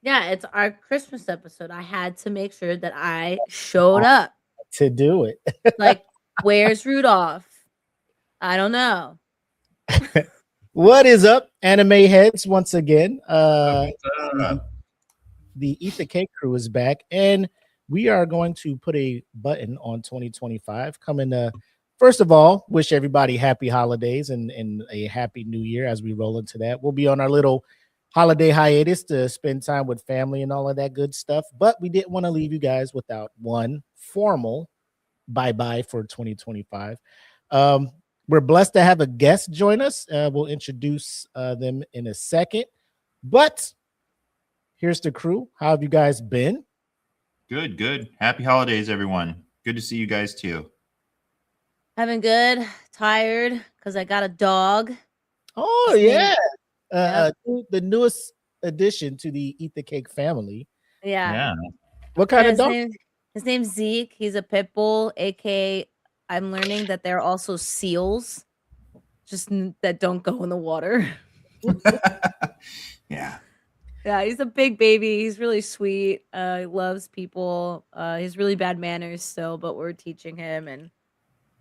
Yeah, it's our Christmas episode. I had to make sure that I showed up. To do it. Like, where's Rudolph? I don't know. What is up, anime heads? Once again, What's up? the Eat the Cake crew is back, and we are going to put a button on 2025. Coming to first of all, wish everybody happy holidays and a happy new year as we roll into that. We'll be on our little holiday hiatus to spend time with family and all of that good stuff, but we didn't want to leave you guys without one formal bye bye for 2025. Um, we're blessed to have a guest join us. We'll introduce them in a second, but here's the crew. How have you guys been? Good, good. Happy holidays, everyone. Good to see you guys too. Having good, tired because I got a dog. Oh His name- yeah, Yep. the newest addition to the Eat the Cake family. Yeah. Yeah. What kind of His, dog? his name's Zeke. He's a pit bull, aka I'm learning that they're also seals, that don't go in the water. Yeah. Yeah, he's a big baby. He's really sweet. He loves people. He's really bad manners still, but we're teaching him. And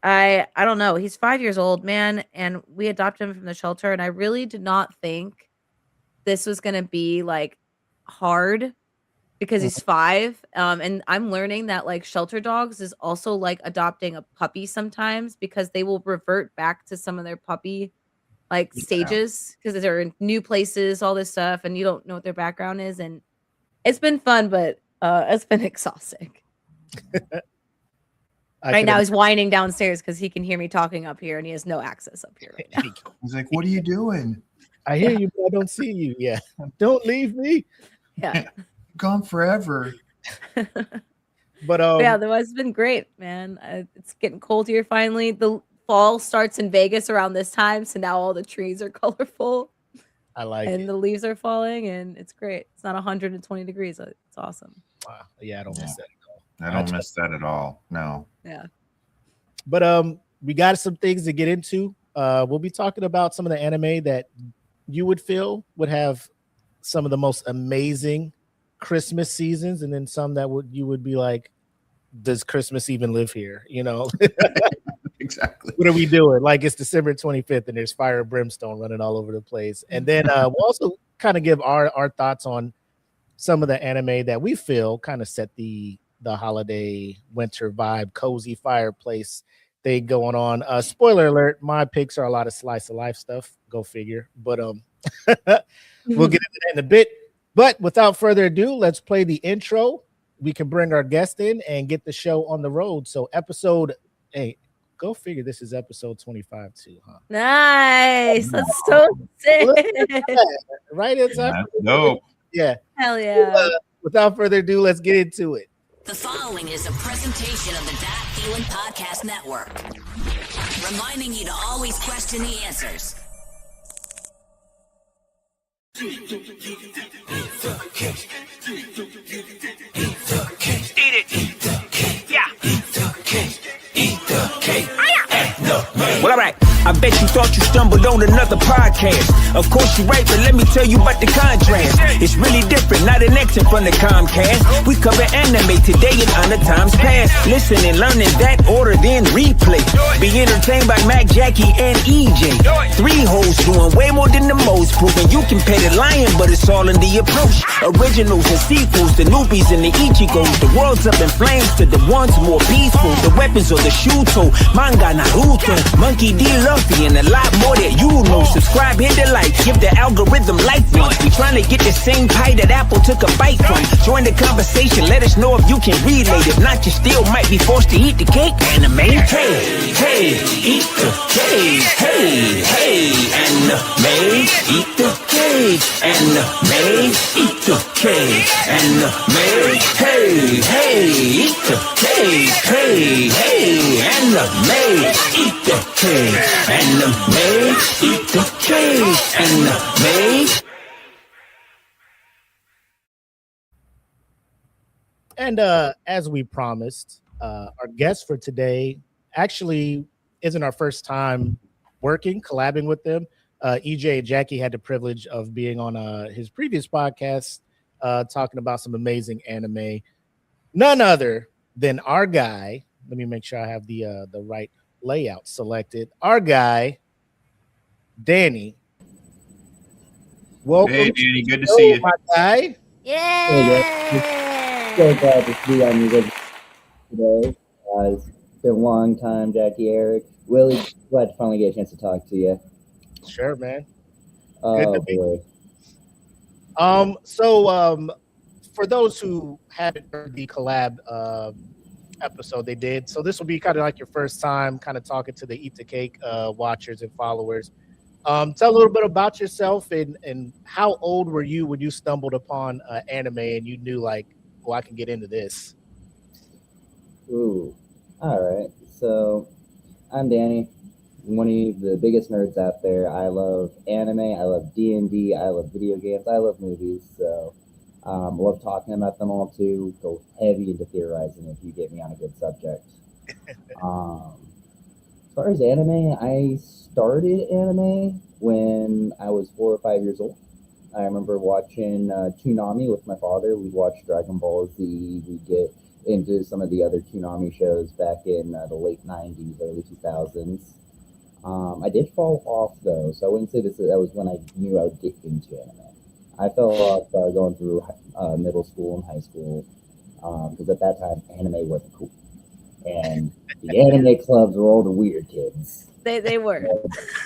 I don't know. He's 5 years old, man, and we adopted him from the shelter. And I really did not think this was gonna be like hard because he's 5. And I'm learning that like shelter dogs is also like adopting a puppy sometimes because they will revert back to some of their puppy like Yeah. stages because they're in new places, all this stuff, and you don't know what their background is. And it's been fun, but it's been exhausting. I Right can now he's whining downstairs because he can hear me talking up here and he has no access up here right now. He's like, what are you doing? I hear you, but I don't see you. Yeah, don't leave me. Yeah. Gone forever. But Yeah, otherwise it's been great, man. It's getting cold here finally. The fall starts in Vegas around this time, so now all the trees are colorful I like and it. the leaves are falling, and it's great. It's not 120 degrees. It's awesome. Wow. Yeah, I don't miss that at all. I don't miss that at all. No. Yeah. But we got some things to get into. We'll be talking about some of the anime that you would feel would have some of the most amazing Christmas seasons, and then some that you would be like, does Christmas even live here? You know, Exactly. what are we doing? Like it's December 25th and there's fire and brimstone running all over the place. And then we'll also kind of give our thoughts on some of the anime that we feel kind of set the holiday winter vibe, cozy fireplace thing going on. Spoiler alert, my picks are a lot of slice of life stuff. Go figure. But we'll get into that in a bit. But without further ado, let's play the intro. We can bring our guest in and get the show on the road. So go figure, this is episode 25 too, huh? Nice. That's so sick. Right? It's That's dope. yeah. Hell yeah. Without further ado, let's get into it. The following is a presentation of the That Feeling Podcast Network, reminding you to always question the answers. Well, alright. I bet you thought you stumbled on another podcast. Of course you're right, but let me tell you about the contrast. It's really different, not an X in front of Comcast. We cover anime today and on the times past. Listen and learn in that order, then replay. Be entertained by Mac, Jackie, and EJ. 3 hoes doing way more than the most, proving you can pay the lion, but it's all in the approach. Originals and sequels, the newbies and the Ichigos. The world's up in flames to the ones more peaceful. The weapons of the Shuto, manga Naruto, Monkey D. Luffy, and a lot more that you know. Subscribe, hit the like, give the algorithm life once. We trying to get the same pie that Apple took a bite from. Join the conversation, let us know if you can relate. If not, you still might be forced to eat the cake. Anime, hey, hey, eat the cake. Hey, hey, anime, eat the cake. Anime, eat the cake. Anime, hey, hey, eat the cake. Hey, hey, anime, eat the cake. Anime, eat the cake. Anime. And as we promised, our guest for today actually isn't our first time collabing with them. EJ and Jackie had the privilege of being on his previous podcast talking about some amazing anime. None other than our guy. Let me make sure I have the right layout selected. Our guy, Danny. Welcome Hey, to Danny, the good to show, see you. my guy. Hey, so glad to be on you guys today. It's been a long time, Jackie, Eric. Willie, glad to finally get a chance to talk to you. Sure, man. Good Oh to be. boy. So for those who haven't heard the collab episode they did, so this will be kind of like your first time kind of talking to the Eat the Cake watchers and followers. Tell a little bit about yourself and how old were you when you stumbled upon anime and you knew like, oh, I can get into this. Ooh. All right. So I'm Danny, one of the biggest nerds out there. I love anime. I love D&D. I love video games. I love movies. So love talking about them all too. Go heavy into theorizing if you get me on a good subject. As far as anime, I started anime when I was 4 or 5 years old. I remember watching Toonami with my father. We'd watch Dragon Ball Z. We'd get into some of the other Toonami shows back in the late 90s, early 2000s. I did fall off though, so I wouldn't say that was when I knew I would get into anime. I fell off going through middle school and high school because at that time anime wasn't cool, and the anime clubs were all the weird kids. They were.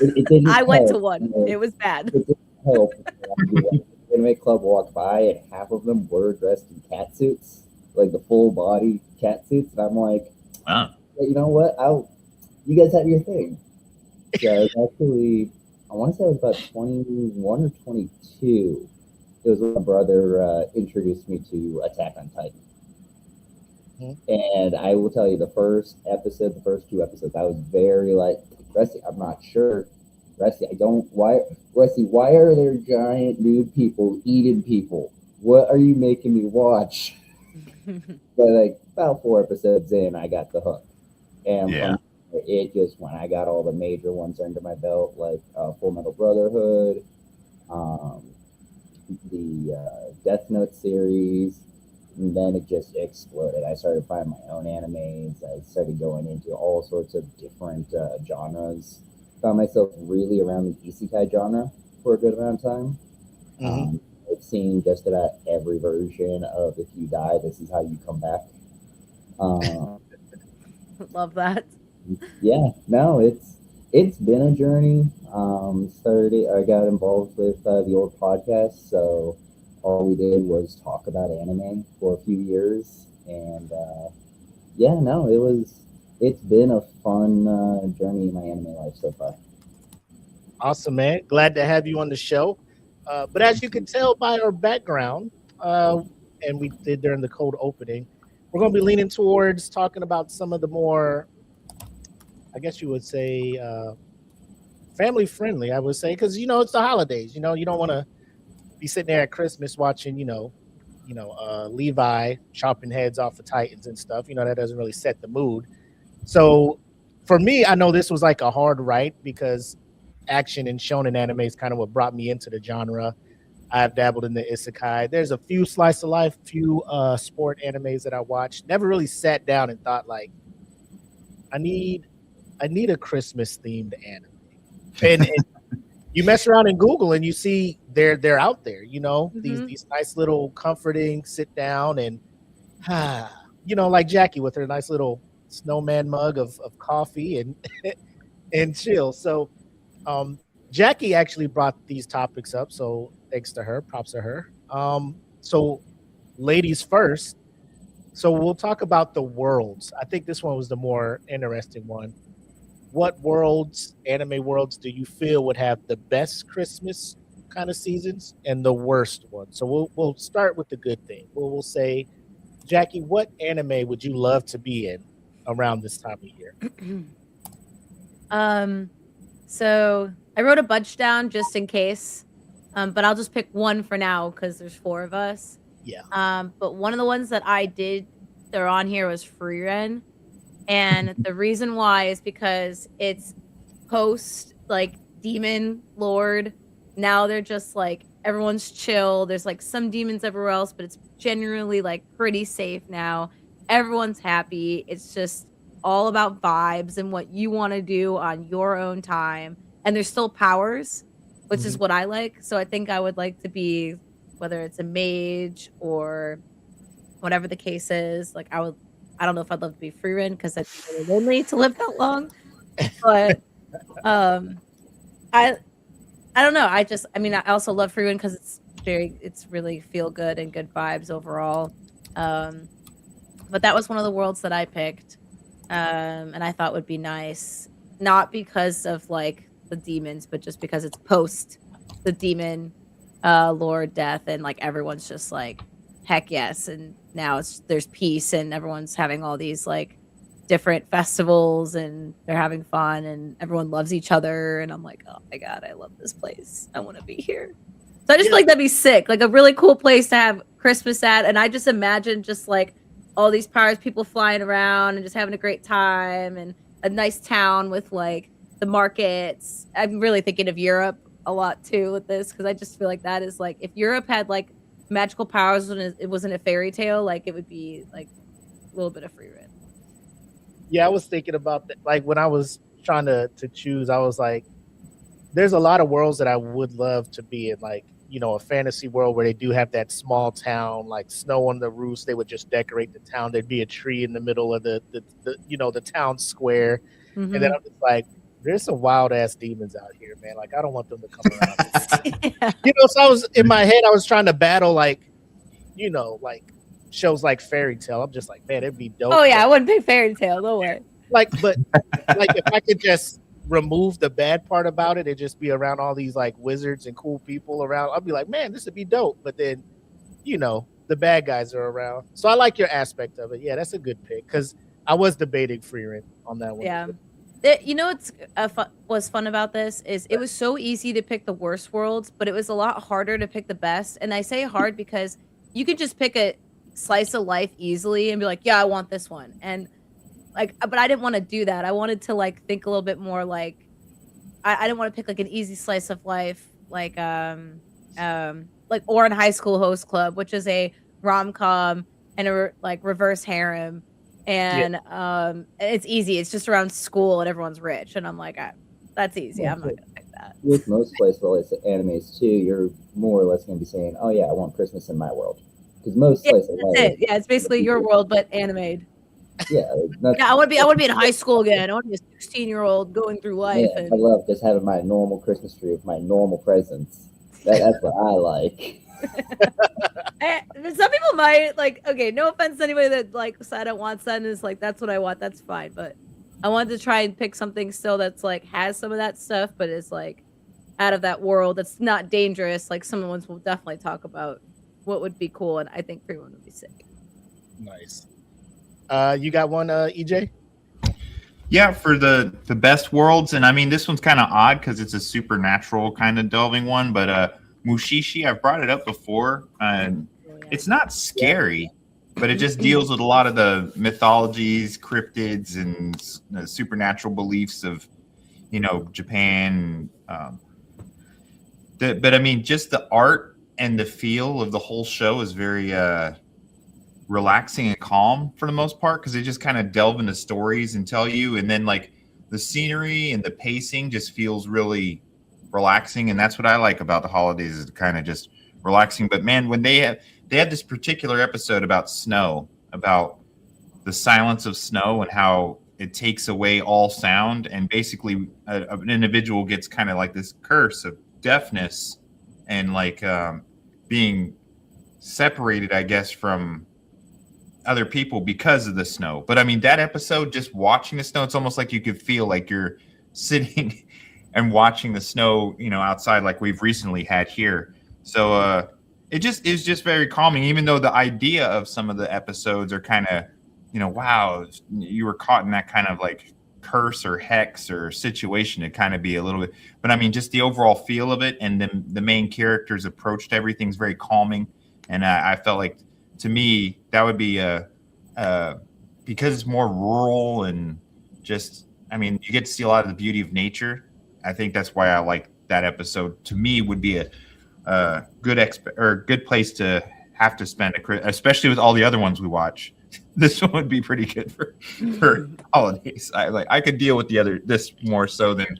It didn't I went to help, one. It was bad. It didn't help. The anime club walked by, and half of them were dressed in cat suits, like the full body cat suits, and I'm like, Wow. hey, you know what? You guys have your thing. So I was actually, I want to say I was about 21 or 22. It was when my brother introduced me to Attack on Titan. And I will tell you, the first 2 episodes, I was very like, Rusty, I'm not sure. Rusty, why are there giant nude people eating people? What are you making me watch? But like about 4 episodes in, I got the hook. And Yeah. from it just when I got all the major ones under my belt, like Full Metal Brotherhood, the Death Note series, and then it just exploded. I started finding my own animes. I started going into all sorts of different genres. Found myself really around the isekai genre for a good amount of time. I've seen just about every version of if you die, this is how you come back. Love that. Yeah, no, it's been a journey. I got involved with the old podcast, so all we did was talk about anime for a few years, and yeah, no, it's been a fun journey in my anime life so far. Awesome, man. Glad to have you on the show. But as you can tell by our background, and we did during the cold opening, we're going to be leaning towards talking about some of the more, I guess you would say, family friendly, I would say, because, it's the holidays. You don't want to be sitting there at Christmas watching, Levi chopping heads off of Titans and stuff. That doesn't really set the mood. So for me, I know this was like a hard right because action and shonen anime is kind of what brought me into the genre. I've dabbled in the isekai. There's a few slice of life, few sport animes that I watched. Never really sat down and thought like, I need a Christmas themed anime. And you mess around in Google and you see they're out there. These nice little comforting sit down and like Jackie with her nice little snowman mug of coffee and and chill. So Jackie actually brought these topics up, so thanks to her, props to her. So ladies first. So we'll talk about the worlds. I think this one was the more interesting one. What worlds, anime worlds, do you feel would have the best Christmas kind of seasons and the worst ones? So we'll start with the good thing. We'll say, Jackie, what anime would you love to be in around this time of year? So I wrote a bunch down just in case, but I'll just pick one for now because there's 4 of us. Yeah. But one of the ones that I did throw on here was Freeren, and the reason why is because it's post like Demon Lord. Now they're just like everyone's chill. There's like some demons everywhere else, but it's generally like pretty safe now. Everyone's happy. It's just all about vibes and what you want to do on your own time. And there's still powers, which is Mhm. what I like. So I think I would like to be, whether it's a mage or whatever the case is. Like I don't know if I'd love to be free run because I'd be really lonely to live that long. But um, I I don't know. I mean, I also love free run because it's really feel good and good vibes overall. Um, but that was one of the worlds that I picked, and I thought would be nice, not because of like the demons, but just because it's post the demon lord death, and like everyone's just like heck yes, and now there's peace, and everyone's having all these like different festivals, and they're having fun, and everyone loves each other, and I'm like, oh my god, I love this place. I want to be here. So I just feel like that'd be sick, like a really cool place to have Christmas at, and I just imagine just like all these powers, people flying around and just having a great time, and a nice town with like the markets. I'm really thinking of Europe a lot too with this because I just feel like that is like if Europe had like magical powers when it wasn't a fairy tale, like it would be like a little bit of free rent. Yeah, I was thinking about that. Like when I was trying to choose, I was like, there's a lot of worlds that I would love to be in, like, you know, a fantasy world where they do have that small town, like snow on the roofs. They would just decorate the town. There'd be a tree in the middle of the you know, the town square. And then I'm just like, there's some wild ass demons out here, man. Like I don't want them to come around. Yeah. You know, so I was in my head, I was trying to battle like, you know, like shows like Fairy Tale. I'm just like, man, it'd be dope. Oh yeah, I wouldn't pick fairy tale. No way. Like, but like if I could just remove the bad part about it and just be around all these like wizards and cool people around, I'd be like, man, this would be dope. But then, you know, the bad guys are around. So I like your aspect of it. Yeah, that's a good pick because I was debating free rent on that one. Yeah. You know what's was fun about this is it was so easy to pick the worst worlds, but it was a lot harder to pick the best. And I say hard because you could just pick a slice of life easily and be like, yeah, I want this one. And like, but I didn't want to do that. I wanted to like think a little bit more like I didn't want to pick like an easy slice of life like or in High School Host Club, which is a rom-com and a like reverse harem. And it's easy. It's just around school and everyone's rich. And I'm like, that's easy. I'm not gonna pick that. With most slice of life animes too, you're more or less going to be saying, "Oh yeah, I want Christmas in my world," because most slice of life. Yeah, it's basically your world but animated. Yeah, I want to be in high school again. I want to be a 16-year-old going through life. Yeah, I love just having my normal Christmas tree with my normal presents. That's what I like. Some people might like. Okay, no offense to anybody that like said it wants that and is like that's what I want. That's fine, but I wanted to try and pick something still that's like has some of that stuff, but is like out of that world. That's not dangerous. Like some ones will definitely talk about what would be cool, and I think everyone would be sick. Nice. You got one, EJ? Yeah, for the best worlds, and I mean this one's kind of odd because it's a supernatural kind of delving one, but Mushishi, I've brought it up before, and it's not scary, but it just deals with a lot of the mythologies, cryptids, and supernatural beliefs of, you know, Japan. But I mean, just the art and the feel of the whole show is very relaxing and calm for the most part because they just kind of delve into stories and tell you, and then like the scenery and the pacing just feels really relaxing, and that's what I like about the holidays is kind of just relaxing. But man, when they had this particular episode about snow, about the silence of snow and how it takes away all sound, and basically an individual gets kind of like this curse of deafness and like being separated, I guess, from other people because of the snow. But I mean, that episode, just watching the snow, it's almost like you could feel like you're sitting and watching the snow, you know, outside like we've recently had here. So it just is just very calming, even though the idea of some of the episodes are kind of, you know, wow, you were caught in that kind of like curse or hex or situation to kind of be a little bit. But I mean, just the overall feel of it, and the main character's approach to everything's very calming. And I felt like, to me, that would be because it's more rural and just, I mean, you get to see a lot of the beauty of nature. I think that's why I like that episode. To me, would be a good place to have to spend especially with all the other ones we watch. This one would be pretty good for holidays. I could deal with this more so than,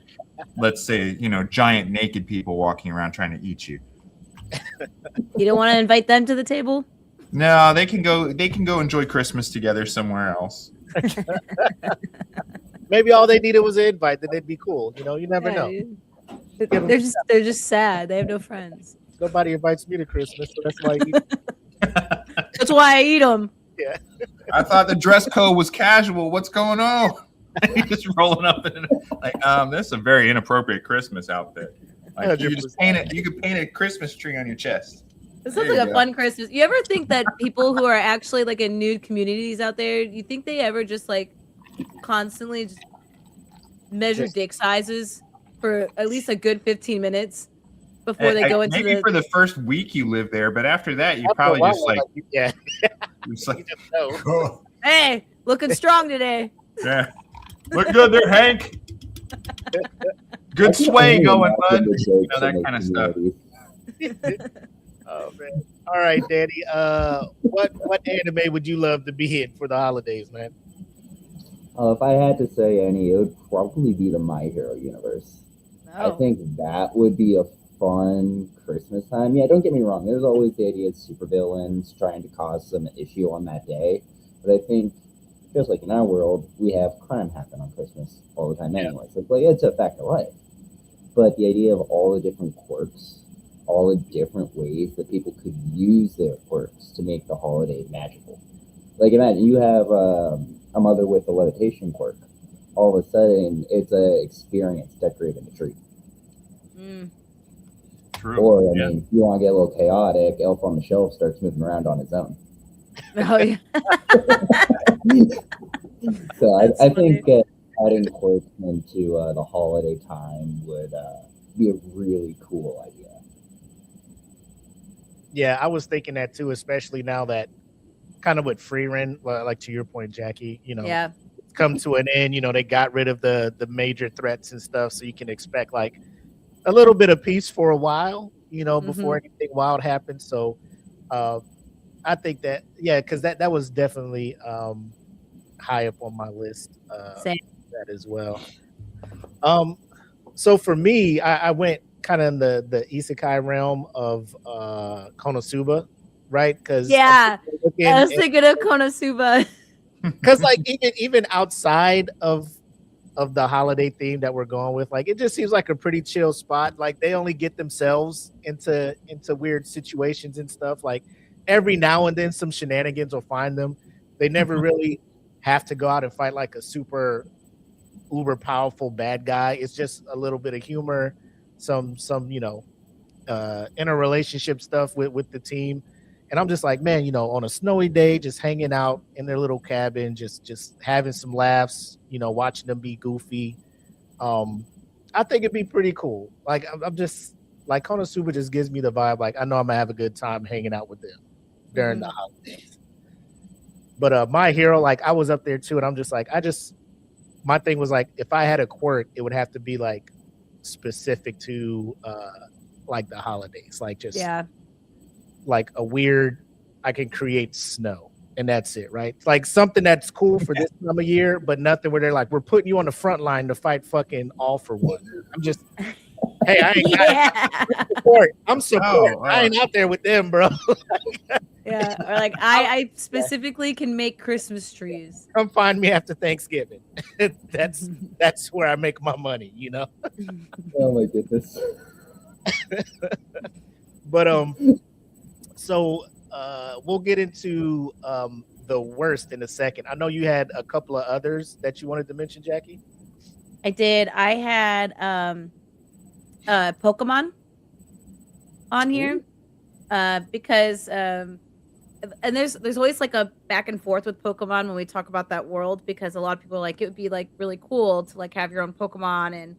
let's say, giant naked people walking around trying to eat you. You don't want to invite them to the table? No, they can go enjoy Christmas together somewhere else. Maybe all they needed was an invite, then they'd be cool. You never know. They're just sad. They have no friends. Nobody invites me to Christmas, so that's why I eat. That's why I eat them. Yeah. I thought the dress code was casual. What's going on? Just rolling up in this is a very inappropriate Christmas outfit. Like, you just paint it. You could paint a Christmas tree on your chest. This sounds like a fun Christmas. You ever think that people who are actually like in nude communities out there, you think they ever just like constantly just measure dick sizes for at least a good 15 minutes before they go into maybe for the first week you live there, but after that you probably just like yeah. Just like, hey, looking strong today. Yeah, look good there, Hank. Good sway going, bud. That kind of stuff. Oh man! All right, Danny. What anime would you love to be in for the holidays, man? If I had to say any, it would probably be the My Hero universe. I think that would be a fun Christmas time. Yeah, don't get me wrong. There's always the idea of supervillains trying to cause some issue on that day. But I think, just like in our world, we have crime happen on Christmas all the time anyway. So it's a fact of life. But the idea of all the different quirks, all the different ways that people could use their quirks to make the holiday magical. Like, imagine you have a mother with a levitation quirk. All of a sudden, it's an experience decorating the tree. True. Or, I mean, you want to get a little chaotic, Elf on the Shelf starts moving around on his own. Oh, yeah. So I think adding quirks into the holiday time would be a really cool idea. Yeah, I was thinking that too, especially now that kind of with free rent, like to your point, Jackie, Yeah. come to an end. They got rid of the major threats and stuff, so you can expect like a little bit of peace for a while, before anything wild happens. So I think that, because that was definitely high up on my list. Same. That as well. So for me, I went kind of in the isekai realm of Konosuba, right? Because I was thinking of Konosuba. Because like even outside of the holiday theme that we're going with, like it just seems like a pretty chill spot. Like they only get themselves into weird situations and stuff. Like every now and then some shenanigans will find them. They never really have to go out and fight like a super uber powerful bad guy. It's just a little bit of humor, some interrelationship stuff with the team. And I'm just like, man, on a snowy day, just hanging out in their little cabin, just having some laughs, watching them be goofy. I think it'd be pretty cool. Like I'm just like Konosuba just gives me the vibe. Like I know I'm gonna have a good time hanging out with them during the holidays. But My Hero, like I was up there too, and I'm just like, my thing was like, if I had a quirk, it would have to be like specific to like the holidays, like just like a weird, I can create snow and that's it, right? Like something that's cool for this time of year, but nothing where they're like, we're putting you on the front line to fight fucking all for one. I'm just, hey, I ain't support. I'm support. I ain't out there with them, bro. Yeah, or like I specifically can make Christmas trees. Come find me after Thanksgiving. That's where I make my money, Oh my goodness. But so we'll get into the worst in a second. I know you had a couple of others that you wanted to mention, Jackie. I did. I had Pokemon on here because and there's always like a back and forth with Pokemon when we talk about that world, because a lot of people are like, it would be like really cool to like have your own Pokemon and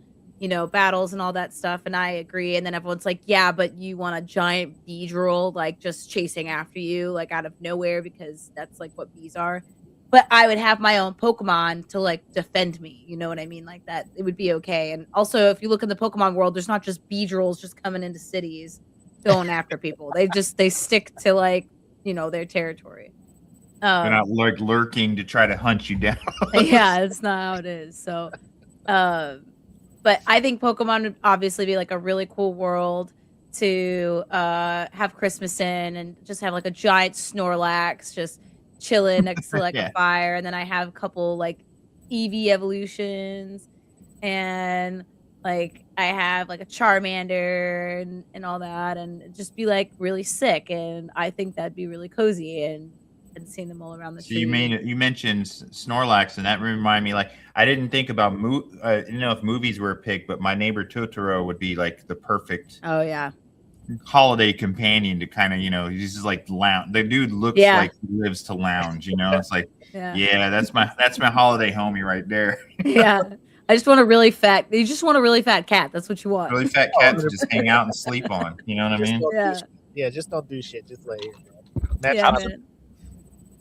battles and all that stuff, and I agree. And then everyone's like, yeah, but you want a giant Beedrill like just chasing after you like out of nowhere, because that's like what bees are. But I would have my own Pokemon to like defend me, you know what I mean? Like that, it would be okay. And also, if you look in the Pokemon world, there's not just Beedrills just coming into cities. going after people. They stick to like, their territory. They're not like lurking to try to hunt you down. Yeah, it's not how it is. So, but I think Pokemon would obviously be like a really cool world to have Christmas in, and just have like a giant Snorlax just chilling next to like Yeah. a fire, and then I have a couple like Eevee evolutions, and like I have like a Charmander and all that, and it'd just be like really sick, and I think that'd be really cozy, and seeing them all around the So tree. you mentioned Snorlax, and that reminded me, like, I didn't think about I didn't know if movies were a pick, but My Neighbor Totoro would be like the perfect Oh yeah. holiday companion to kind of, he's just like lounge. The dude looks Yeah. like he lives to lounge, It's like, Yeah. that's my holiday homie right there. Yeah. I just want a really fat. You just want a really fat cat. That's what you want. Really fat cat to just hang out and sleep on. You know what I Just mean? don't do Yeah. shit. Yeah, just don't do shit. Just lay here, man. Yeah, That's man.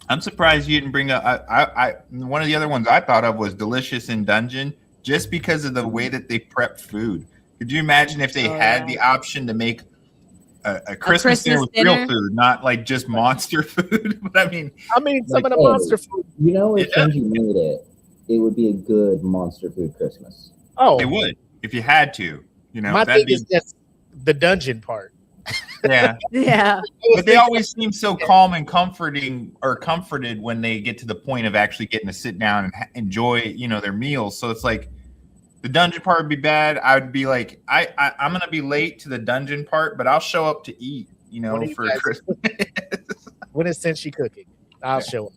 I'm surprised you didn't bring up. I one of the other ones I thought of was Delicious in Dungeon, just because of the way that they prep food. Could you imagine if they had the option to make a Christmas dinner with real food, not like just monster food? But I mean, some of the monster food. If Kenji made it, it would be a good monster food Christmas. Oh, it would if you had to. My thing is just the dungeon part. Yeah. Yeah. But they always seem so calm and comforted when they get to the point of actually getting to sit down and enjoy, their meals. So it's like the dungeon part would be bad. I would be like, I'm going to be late to the dungeon part, but I'll show up to eat, for Christmas. When is Senshi cooking? I'll show up.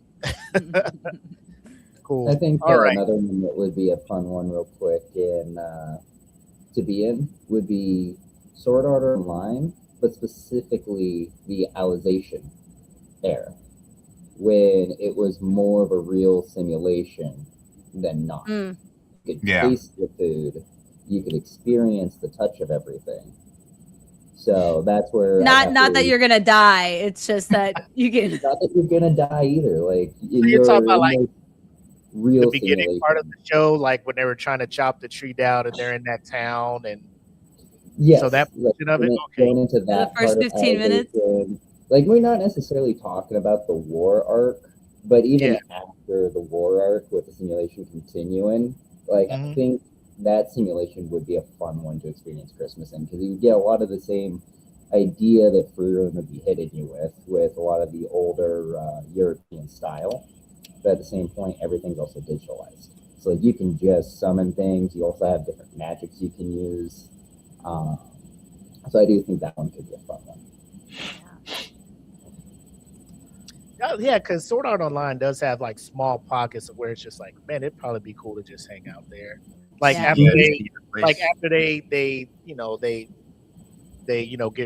Cool. I think All right. another one that would be a fun one real quick to be in would be Sword Art Online, but specifically the Alicization era, when it was more of a real simulation than not. You could taste the food, you could experience the touch of everything. So that's where not that you're gonna die. It's just that you can. Not that you're gonna die either. Like you're talking about like real the beginning part of the show, like when they were trying to chop the tree down and they're in that town, and so that portion of it, going into that the first 15 minutes. Like we're not necessarily talking about the war arc, but even after the war arc with the simulation continuing, like I think that simulation would be a fun one to experience Christmas in, because you get a lot of the same idea that Freedom would be hitting you with a lot of the older European style. But at the same point, everything's also digitalized. So like you can just summon things. You also have different magics you can use. So I do think that one could be a fun one. Yeah, because Sword Art Online does have like small pockets of where it's just like, man, it'd probably be cool to just hang out there. Like after they get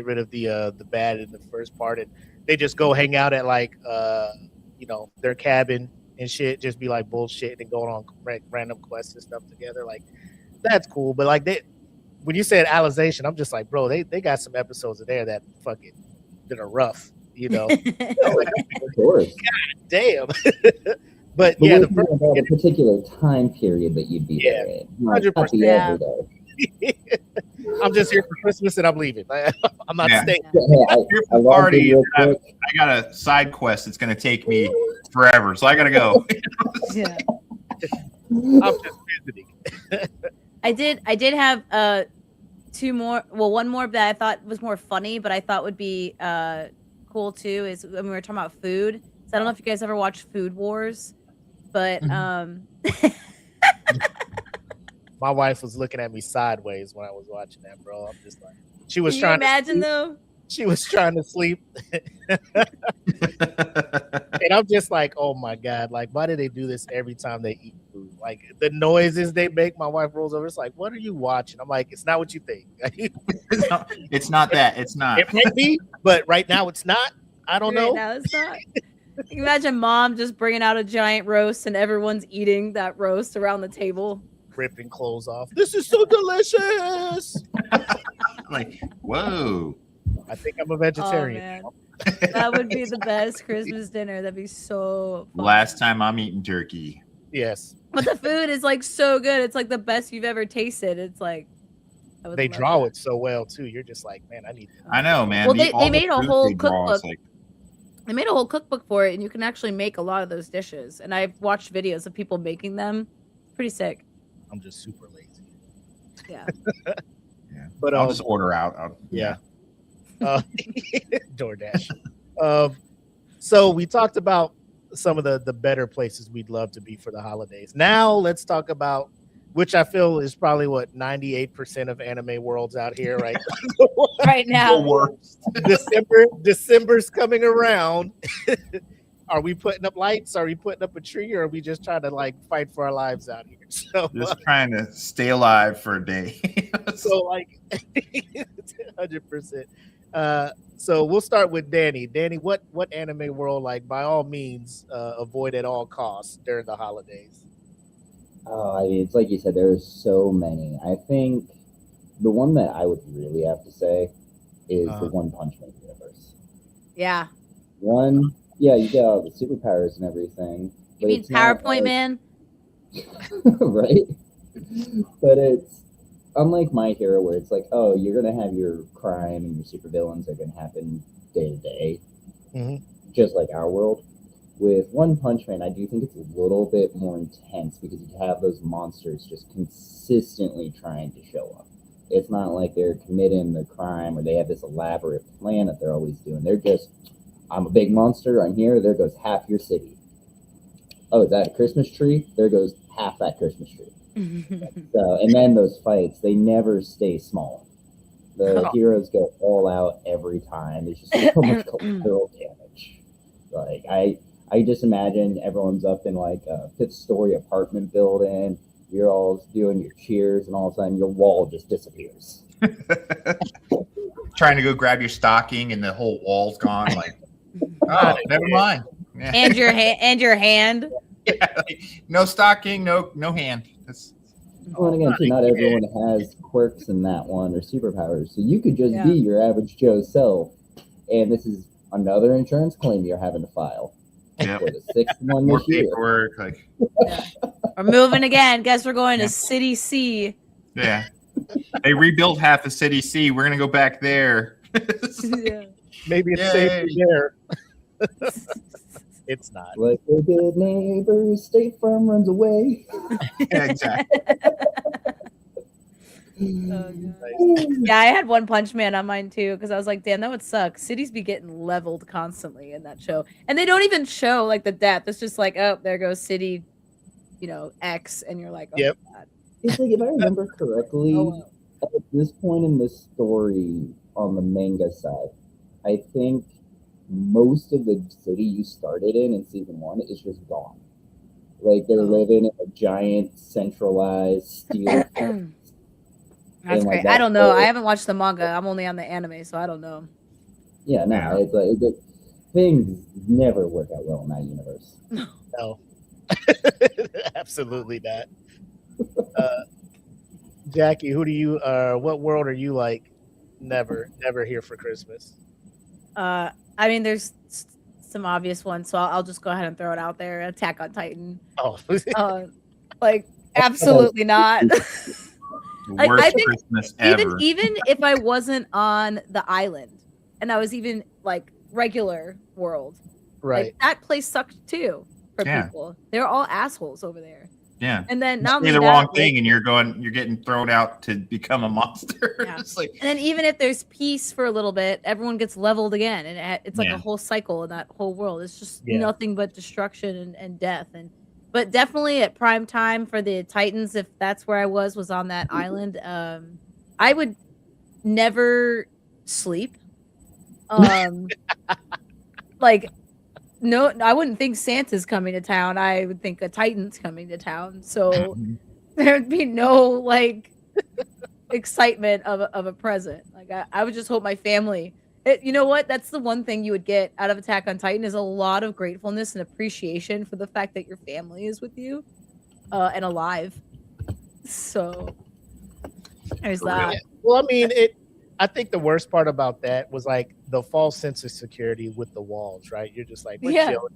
rid of the bad in the first part, and they just go hang out at like their cabin and shit, just be like bullshit and going on random quests and stuff together. Like that's cool. But like when you said Alicization, I'm just like, bro, they got some episodes in there that are rough, Of course. God damn. But yeah, about a particular time period that you'd be there in. 100%. I'm just here for Christmas and I'm leaving. I'm not staying. Here for the party. I got a side quest that's going to take me forever, so I got to go. Yeah. I'm just visiting. I did have one more that I thought was more funny, but I thought would be cool too, is when we were talking about food. So I don't know if you guys ever watched Food Wars, but my wife was looking at me sideways when I was watching that, bro. I'm just like, she was Can trying you imagine though? She was trying to sleep. And I'm just like, oh my God, like, why do they do this every time they eat food? Like the noises they make, my wife rolls over. It's like, what are you watching? I'm like, it's not what you think. It's not that. It's not. It might be, but right now it's not. I don't know. Right now it's not. You can imagine mom just bringing out a giant roast and everyone's eating that roast around the table. Ripping clothes off. This is so delicious. Like, whoa. I think I'm a vegetarian. Oh, that would be the best Christmas dinner. That'd be so fun. Last time I'm eating turkey. Yes. But the food is like so good. It's like the best you've ever tasted. It's like They draw it so well too. You're just like, man, I need. I know, man. Well, they all the made a food whole they draw is cookbook. like, They made a whole cookbook for it, and you can actually make a lot of those dishes. And I've watched videos of people making them. Pretty sick. I'm just super lazy. Yeah. yeah. But I'll just order out. Yeah. DoorDash. So we talked about some of the better places we'd love to be for the holidays. Now let's talk about, which I feel is probably what 98% of anime worlds out here, right? Right now. The worst. December's coming around. Are we putting up lights? Are we putting up a tree? Or are we just trying to like fight for our lives out here? So Just trying to stay alive for a day. so like 100%. So we'll start with Danny. Danny, what anime world, like, by all means, avoid at all costs during the holidays? I mean, it's like you said, there's so many. I think the one that I would really have to say is the One Punch Man universe. Yeah. Yeah, you got all the superpowers and everything. You mean PowerPoint Man? Right? But it's unlike My Hero, where it's like, oh, you're gonna have your crime and your supervillains are gonna happen day to day, just like our world. With One Punch Man, I do think it's a little bit more intense because you have those monsters just consistently trying to show up. It's not like they're committing the crime or they have this elaborate plan that they're always doing. They're just, I'm a big monster, I'm here, there goes half your city. Oh, is that a Christmas tree? There goes half that Christmas tree. So, and then those fights, they never stay small. The heroes go all out every time. There's just so much collateral damage. Like, I just imagine everyone's up in like a 5th-story apartment building. You're all doing your cheers, and all of a sudden your wall just disappears. Trying to go grab your stocking, and the whole wall's gone. Like, oh, never mind. Yeah. And your hand. Yeah, like, no stocking, no hand. Well, and again, too, not everyone has quirks in that one or superpowers, so you could just be your average Joe self, and this is another insurance claim you're having to file. Yep. For the 6th one More this year. paperwork, like. Yeah. We're moving again. Guess we're going to City C. Yeah. They rebuilt half of City C. We're gonna go back there. Yeah. Maybe it's safe there. It's not. Like a good neighbor, State Farm runs away. Yeah, exactly. Yeah, I had One Punch Man on mine too because I was like, damn, that would suck. Cities be getting leveled constantly in that show, and they don't even show like the death. It's just like, oh, there goes city, X, and you're like, oh, yep. God. It's like, if I remember correctly, at this point in the story on the manga side, I think most of the city you started in season 1 is just gone. Like, they're living in a giant centralized steel. That's like great. that I don't know. whole- I haven't watched the manga. I'm only on the anime, so I don't know. Yeah, no, it's like things never work out well in that universe. No. Absolutely not. Jackie, who do you what world are you like never here for Christmas? I mean, there's some obvious ones, so I'll just go ahead and throw it out there. Attack on Titan. Oh. Like, absolutely not. Like, Worst I think Christmas ever. even if I wasn't on the island and I was even like regular world, Right. like, that place sucked too for Yeah. people. They're all assholes over there. Yeah. And then You not say only the that, wrong like, thing, and you're getting thrown out to become a monster. Yeah. It's like, and then even if there's peace for a little bit, everyone gets leveled again, and it's like Yeah. a whole cycle in that whole world. It's just Yeah. nothing but destruction and death. But definitely at prime time for the Titans, if that's where I was on that island, I would never sleep. Like, no, I wouldn't think Santa's coming to town. I would think a Titan's coming to town. So there'd be no like excitement of a present. Like, I would just hope my family. You know what? That's the one thing you would get out of Attack on Titan is a lot of gratefulness and appreciation for the fact that your family is with you and alive. So there's that. Yeah. Well, I mean, I think the worst part about that was like the false sense of security with the walls, right? You're just like, we're chilling.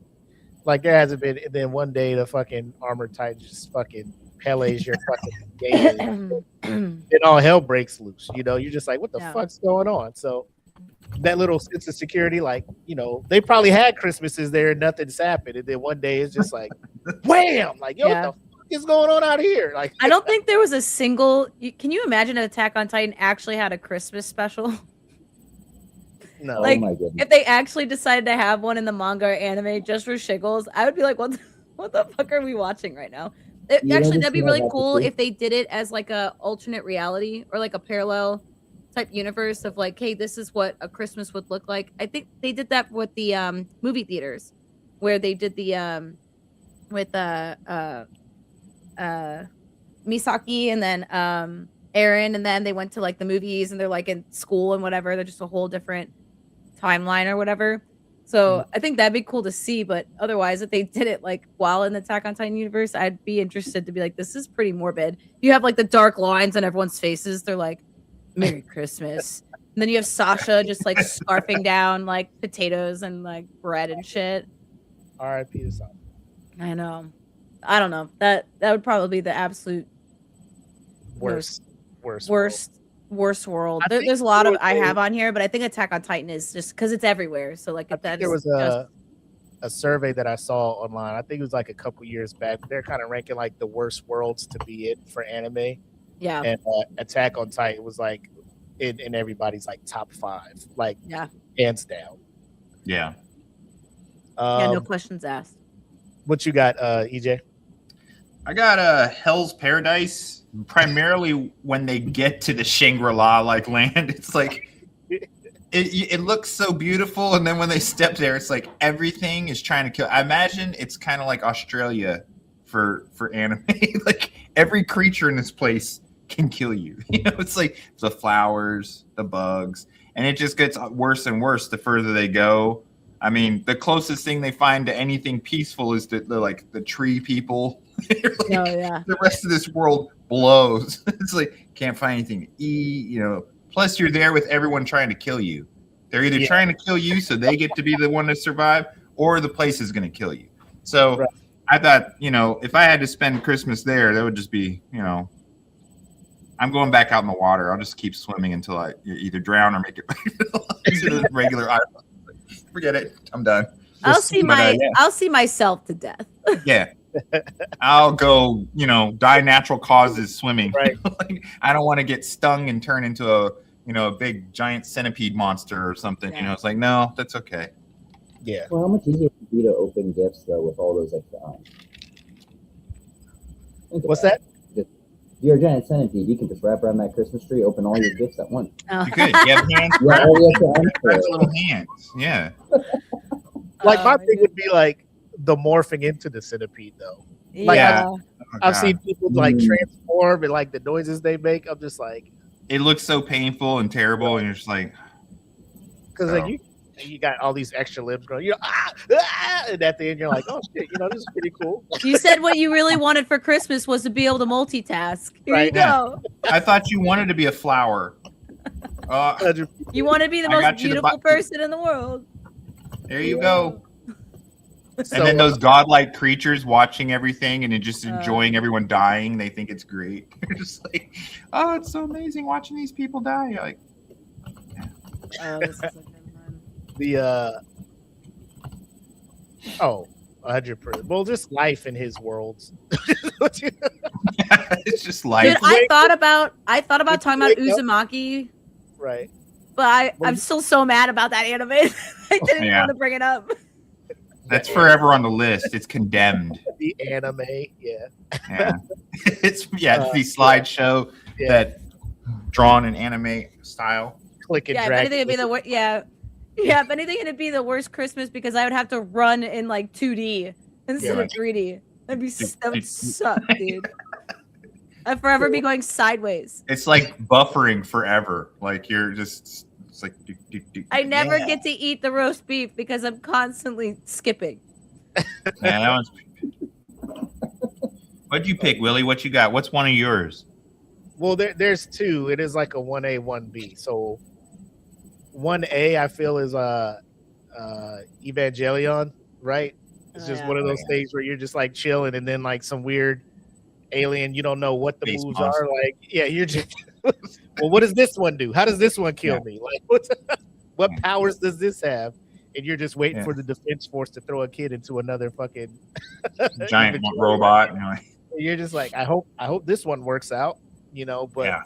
Like, there hasn't been. And then one day the fucking armored Titan just fucking Pele's your fucking game. Then all hell breaks loose. You know, you're just like, what the Yeah. fuck's going on? So that little sense of security, like, you know, they probably had Christmases there and nothing's happened. And then one day it's just like, wham! Like, yo, Yeah. what the fuck is going on out here? Like, I don't think there was a single. Can you imagine Attack on Titan actually had a Christmas special? no. Like, oh my goodness. if they actually decided to have one in the manga or anime just for shiggles, I would be like, what the fuck are we watching right now? You Actually, know, that'd be this really is cool what I if they did it as like a alternate reality or like a parallel type universe of like, hey, this is what a Christmas would look like. I think they did that with the movie theaters, where they did the with Misaki and then Aaron, and then they went to like the movies and they're like in school and whatever. They're just a whole different timeline or whatever. So I think that'd be cool to see, but otherwise, if they did it like while in the Attack on Titan universe, I'd be interested to be like, this is pretty morbid. You have like the dark lines on everyone's faces. They're like, Merry Christmas. And then you have Sasha just like scarfing down like potatoes and like bread and shit. R.I.P. to Sasha. I know. I don't know. That would probably be the absolute Worst. worst world. I think There's a lot there of was I a- have on here, but I think Attack on Titan is just because it's everywhere. So like I if think that's there was just, a survey that I saw online. I think it was like a couple years back. They're kind of ranking like the worst worlds to be in for anime, yeah. and Attack on Titan was like in everybody's like top 5, like Yeah. hands down. Yeah. Yeah, no questions asked. What you got, EJ? I got Hell's Paradise. Primarily when they get to the Shangri-La like land, it's like it looks so beautiful, and then when they step there, it's like everything is trying to kill. I imagine it's kind of like Australia for anime. Like every creature in this place can kill you. You know, it's like the flowers, the bugs, and it just gets worse and worse the further they go. I mean, the closest thing they find to anything peaceful is the tree people. Like, No, yeah. the rest of this world blows. It's like can't find anything to eat, you know. Plus, you're there with everyone trying to kill you. They're either trying to kill you so they get to be the one to survive, or the place is going to kill you. So Right. I thought, you know, if I had to spend Christmas there, that would just be, you know, I'm going back out in the water. I'll just keep swimming until I either drown or make it back to the regular island. Forget it. I'm done. I'll see yeah. I'll see myself to death. Yeah. I'll go, you know, die natural causes swimming. Right. Like, I don't want to get stung and turn into a, you know, a big giant centipede monster or something. You know, it's like, no, that's okay. Yeah. Well, how much easier would it be to open gifts though with all those extra eyes? What's that? If you're a giant centipede, you can just wrap around that Christmas tree, open all your gifts at once. Oh. You could. You have hands. You have all the extra hands for That's it. little hands. Yeah. Like my Oh, thing would be like the morphing into the centipede though. Like, yeah. Oh, I've God. seen people like transform and like the noises they make. I'm just like, It looks so painful and terrible, and you're just like, because Oh. like you got all these extra limbs growing. You're and at the end you're like, oh shit, you know, this is pretty cool. You said what you really wanted for Christmas was to be able to multitask. Here Right. you go. I thought you wanted to be a flower. You want to be the I most got you the beautiful bu- person in the world. There you go. So, And then those godlike creatures watching everything and then just Uh. enjoying everyone dying. They think it's great. You're just like, oh, it's so amazing watching these people die. You're like, Oh, this is like fun. the 100%. Well, just life in his worlds. it's just like, Dude, I wake thought about talking about wake up- Uzumaki, Right. but Well, I'm still so mad about that anime. I didn't Yeah. want to bring it up. that's forever on the list. It's condemned. The anime, yeah. Yeah. It's the slideshow Yeah. that drawn in anime style. Click and Yeah, if drag. anything, it'd be the worst. Yeah, if anything, it'd be the worst Christmas because I would have to run in like 2D instead Yeah. of 3D. That would suck, dude. I'd forever be going sideways. It's like buffering forever. Like you're just, it's like, I never Yeah. get to eat the roast beef because I'm constantly skipping. Yeah, that one's. What'd you pick, Willie? What you got? What's one of yours? Well, there's two. It is like a 1A, 1B. So 1A, I feel, is Evangelion, right? It's Oh, just yeah. one of those yeah. things where you're just like chilling, and then like some weird alien. You don't know what the Face moves monster. are. Like, yeah, you're just. Well, what does this one do? How does this one kill me? Like, what powers does this have? And you're just waiting for the defense force to throw a kid into another fucking giant robot. You know? You're just like, I hope this one works out, you know. But Yeah.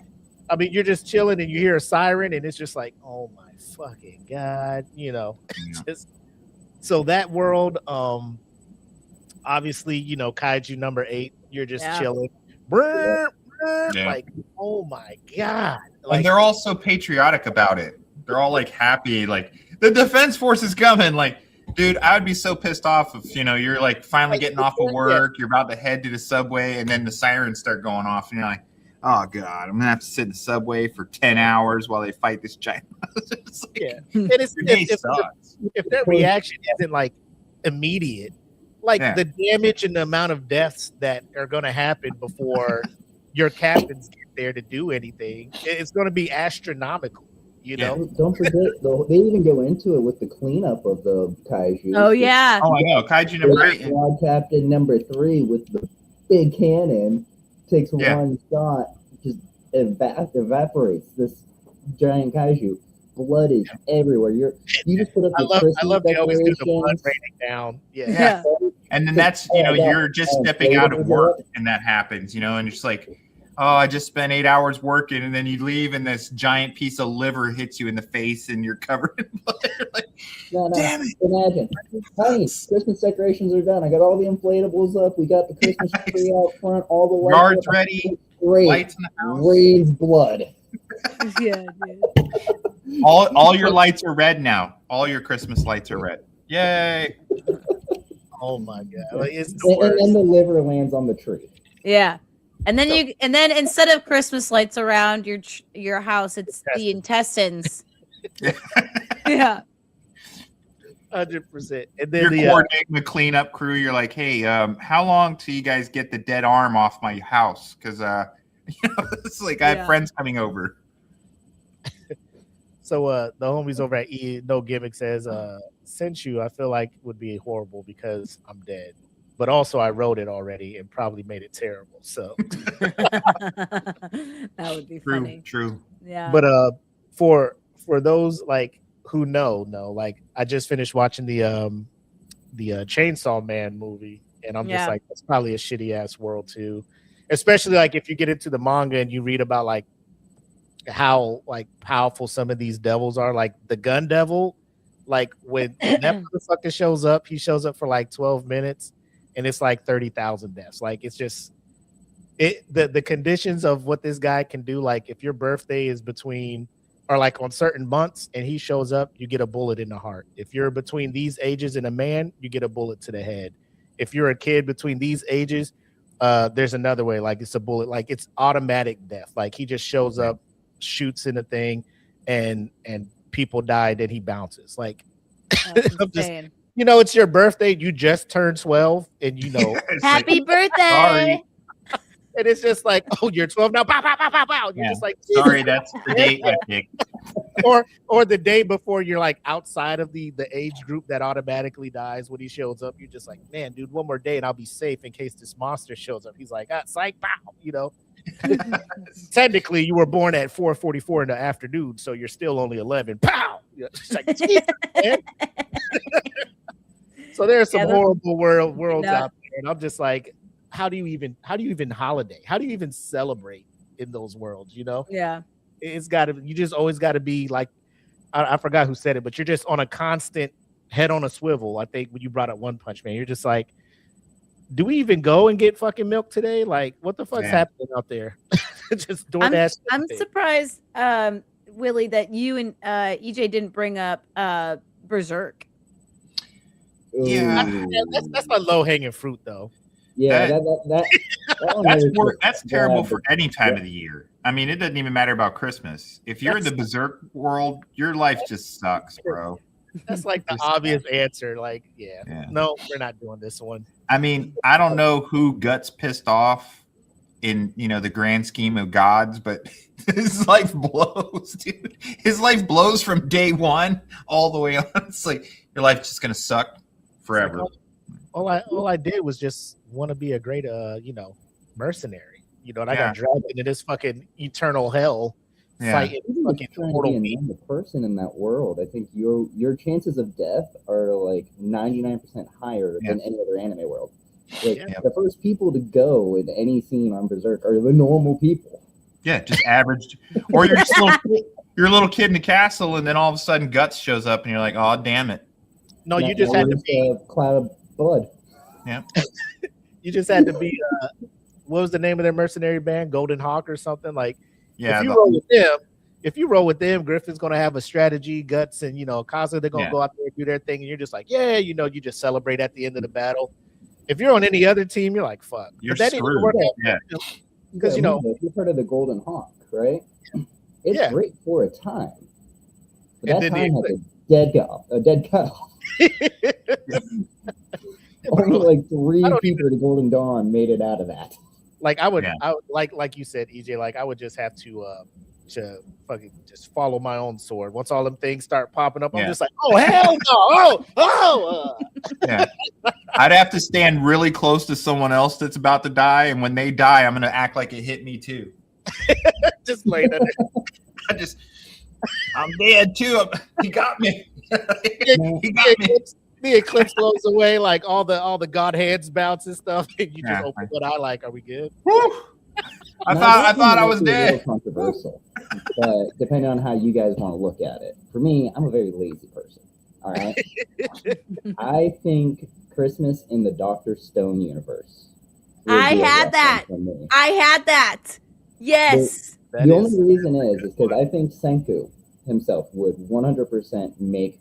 I mean, you're just chilling and you hear a siren, and it's just like, oh my fucking god, you know. Just, so that world, obviously, you know, Kaiju number 8. You're just chilling, like, oh my god. Like, and they're all so patriotic about it. They're all like happy, like the defense force is coming. Like, dude, I would be so pissed off if, you know, you're like finally getting off of work, you're about to head to the subway, and then the sirens start going off, and you're like, oh god, I'm gonna have to sit in the subway for 10 hours while they fight this giant. And it's, if their reaction isn't like immediate, like the damage and the amount of deaths that are gonna happen before your captains get there to do anything, it's gonna be astronomical. You know, don't forget though, they even go into it with the cleanup of the kaiju. Oh yeah. Oh, I know. Kaiju number 8. Squad captain number 3 with the big cannon takes one shot, just evaporates this giant kaiju. Blood is everywhere. You just put up the Christmas I love they always do the blood decorations. raining down. Yeah. And then that's, you know, you're just stepping out of work and that happens, you know, and it's like, oh, I just spent 8 hours working, and then you leave and this giant piece of liver hits you in the face and you're covered in blood. Like, damn it. Imagine. Honey, Christmas decorations are done. I got all the inflatables up. We got the Christmas tree out front, all the lights Guards up. ready, Great. lights in the house. Rains blood. Yeah, dude. All your lights are red now. All your Christmas lights are red. Yay. Oh my god. Like, it's the And worst. then the liver lands on the tree. Yeah. And then instead of Christmas lights around your house, it's the intestines. Yeah. 100%. And then You're the coordinating the cleanup crew. You're like, hey, how long till you guys get the dead arm off my house? Because you know, it's like I have friends coming over. So the homies over at No Gimmick says, since you, I feel like would be horrible because I'm dead. But also I wrote it already and probably made it terrible. So that would be funny. True. Yeah. But for those like who know, like I just finished watching the Chainsaw Man movie, and I'm just like, it's probably a shitty ass world too. Especially like if you get into the manga and you read about like how like powerful some of these devils are, like the gun devil, like when that motherfucker shows up, he shows up for like 12 minutes and it's like 30,000 deaths. Like it's just the conditions of what this guy can do. Like if your birthday is between or like on certain months and he shows up, you get a bullet in the heart. If you're between these ages and a man, you get a bullet to the head. If you're a kid between these ages, there's another way. Like it's a bullet, like it's automatic death. Like he just shows up, shoots in a thing, and people die, then he bounces. Like I'm just, you know, it's your birthday, you just turned 12, and you know, happy birthday. Sorry. And it's just like, oh, you're 12 now. Bow, bow, bow, bow, bow. You're just like, sorry, that's the date I picked. or the day before you're like outside of the age group that automatically dies when he shows up. You're just like, man, dude, one more day and I'll be safe in case this monster shows up. He's like, psych, bow, you know. Technically, you were born at 4:44 in the afternoon, so you're still only 11. Pow! Like, so there's some horrible worlds out there, and I'm just like, how do you even holiday? How do you even celebrate in those worlds? You know? Yeah. It's gotta. You just always got to be like, I forgot who said it, but you're just on a constant head on a swivel. I think when you brought up One Punch Man, you're just like, do we even go and get fucking milk today? Like, what the fuck's happening out there? Just DoorDash. I'm surprised, Willie, that you and EJ didn't bring up Berserk. Yeah, that's my low hanging fruit, though. Yeah, that's terrible for any time of the year. I mean, it doesn't even matter about Christmas. If you're in the Berserk world, your life just sucks, bro. That's like the obvious answer. Like, no, we're not doing this one. I mean, I don't know who Guts pissed off in, you know, the grand scheme of gods, but his life blows, dude. His life blows from day one all the way on. It's like your life's just gonna suck forever. All I did was just want to be a great, you know, mercenary, you know, and I Yeah. got dragged into this fucking eternal hell Yeah. fighting Even fucking just trying to mortal be a beings. normal person in that world, I think your chances of death are like 99% higher Yeah. than any other anime world. Like Yeah. the first people to go in any scene on Berserk are the normal people. Yeah, just average. Or you're just you're a little kid in the castle, and then all of a sudden Guts shows up, and you're like, oh, damn it. No, Now you just had to there's be. a cloud of blood. Yeah. You just had to be. What was the name of their mercenary band? Golden Hawk or something like. Yeah. If you roll with them, Griffin's gonna have a strategy, Guts, and Kaza, they're gonna Yeah. go out there and do their thing, and you're just like, yeah, you just celebrate at the end of the battle. If you're on any other team, you're like, fuck. You're But that didn't screwed. work out. Yeah. Because, Yeah, remember, if you're part of the Golden Hawk, right? It's Yeah. great for a time. But And that then time has a dead cutoff. Only like 3 I don't people to Golden Dawn made it out of that. Like I would, Yeah. like you said, EJ. Like I would just have to fucking just follow my own sword. Once all them things start popping up, I'm Yeah. just like, oh hell no, Yeah. I'd have to stand really close to someone else that's about to die, and when they die, I'm gonna act like it hit me too. just lay there. I'm dead too. He got me. He got me. The eclipse blows away, like all the god hands bounce and stuff, and you just Yeah. open one eye, like, are we good? Whew. I Now, thought that I one was might be a little dead. controversial, but depending on how you guys want to look at it. For me, I'm a very lazy person. All right. I think Christmas in the Dr. Stone universe. would I be a had rough that. one for me. I had that. Yes. That The is- only reason is because I think Senku himself would 100% make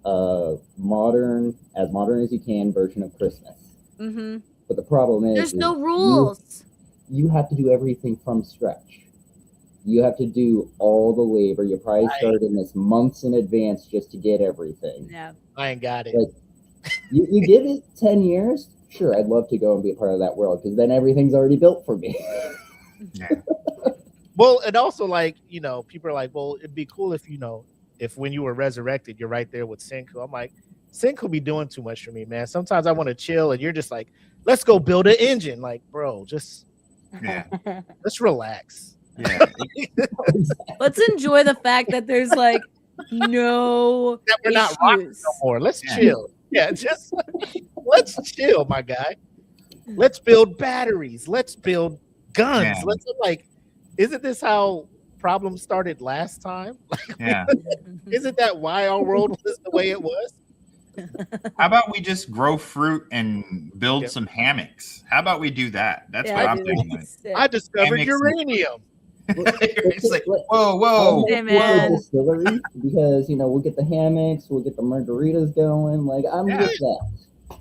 a modern as you can version of Christmas. Mm-hmm. But the problem is, There's no is rules. You have to do everything from scratch. You have to do all the labor. You probably start in this months in advance just to get everything. Yeah. I ain't got it. Like, you give it 10 years, sure, I'd love to go and be a part of that world because then everything's already built for me. Yeah. Well, and also like, people are like, well, it'd be cool if when you were resurrected, you're right there with Senku. I'm like, Senku be doing too much for me, man. Sometimes I want to chill, and you're just like, let's go build an engine. Like, bro, just Yeah. let's relax. Yeah. Let's enjoy the fact that there's like no That we're not rocking issues. no more. Let's Yeah. chill. Yeah, just let's chill, my guy. Let's build batteries. Let's build guns. Yeah. Let's isn't this how problems started last time? Yeah. Isn't that why our world was the way it was? How about we just grow fruit and build Yeah. some hammocks? How about we do that? That's Yeah, what I I'm do thinking. that. I discovered makes uranium. It's like, whoa, I'll whoa. Hey, make it a man. distillery because we'll get the hammocks, we'll get the margaritas going. Like I'm Yeah. with that.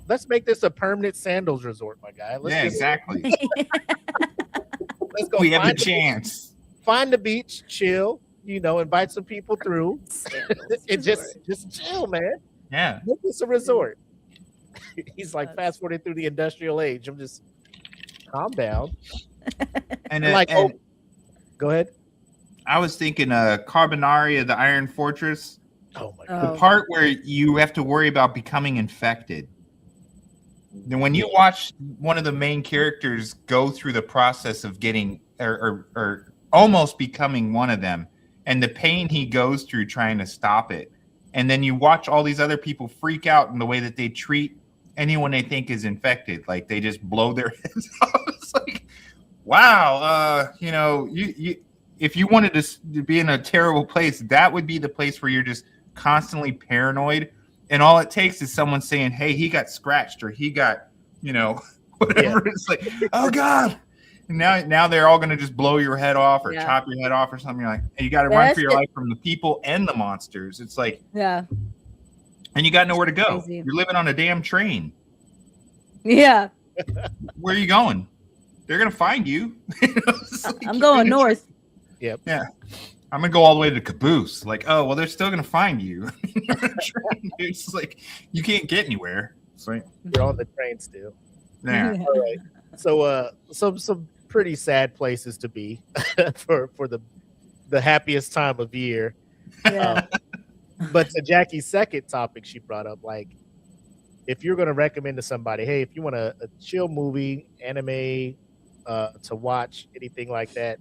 Let's make this a permanent sandals resort, my guy. Let's Yeah, just, exactly. let's go We have a find, chance. find the beach, chill, invite some people through. And just chill, man. Yeah. Make this a resort. He's like That's- fast forwarding through the industrial age. I'm just calm down. And, Like, and Go ahead. I was thinking Carbonaria, the Iron Fortress, Oh my Oh. god. the part where you have to worry about becoming infected. Then when you watch one of the main characters go through the process of getting or almost becoming one of them, and the pain he goes through trying to stop it, and then you watch all these other people freak out in the way that they treat anyone they think is infected, like they just blow their heads off. It's like, wow, you if you wanted to be in a terrible place, that would be the place where you're just constantly paranoid, and all it takes is someone saying, hey, he got scratched, or he got whatever. It's like, oh god. And now they're all going to just blow your head off or Yeah. chop your head off or something. You're like, and you got to Yeah, run that's for your it. life from the people and the monsters. It's like, Yeah. and you got nowhere to go. Crazy. You're living on a damn train. Yeah. Where are you going? They're going to find you. It's like, I'm going north. I'm going to go all the way to Caboose. Like, oh, well, they're still going to find you. It's like, you can't get anywhere. It's like, You're on the train still. yeah. All right. So some pretty sad places to be for the happiest time of year. Yeah. But to Jackie's second topic she brought up, like if you're gonna recommend to somebody, hey, if you want a chill movie, anime, to watch anything like that,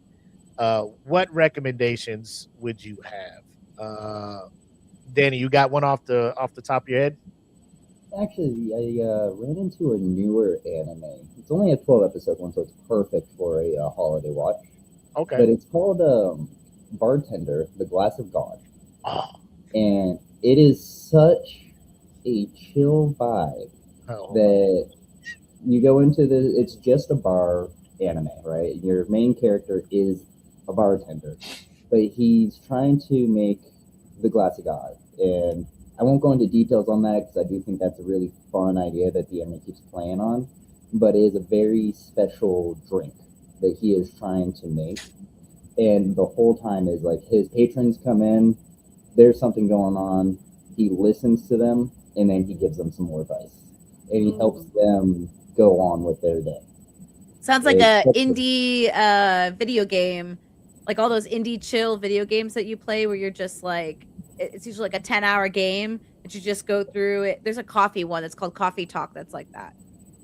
what recommendations would you have? Danny, you got one off the top of your head? Actually, I ran into a newer anime. It's only a 12-episode one, so it's perfect for a holiday watch. Okay. But it's called Bartender, The Glass of God. Oh, And it is such a chill vibe that you go into it's just a bar anime, right? Your main character is a bartender, but he's trying to make the glass of God. And I won't go into details on that because I do think that's a really fun idea that the anime keeps playing on, but it is a very special drink that he is trying to make. And the whole time is like his patrons come in, there's something going on, he listens to them, and then he gives them some more advice. And he helps them go on with their day. Sounds like It's a such indie video game, like all those indie chill video games that you play where you're just like, it's usually like a 10-hour game that you just go through it. There's a coffee one that's called Coffee Talk that's like that.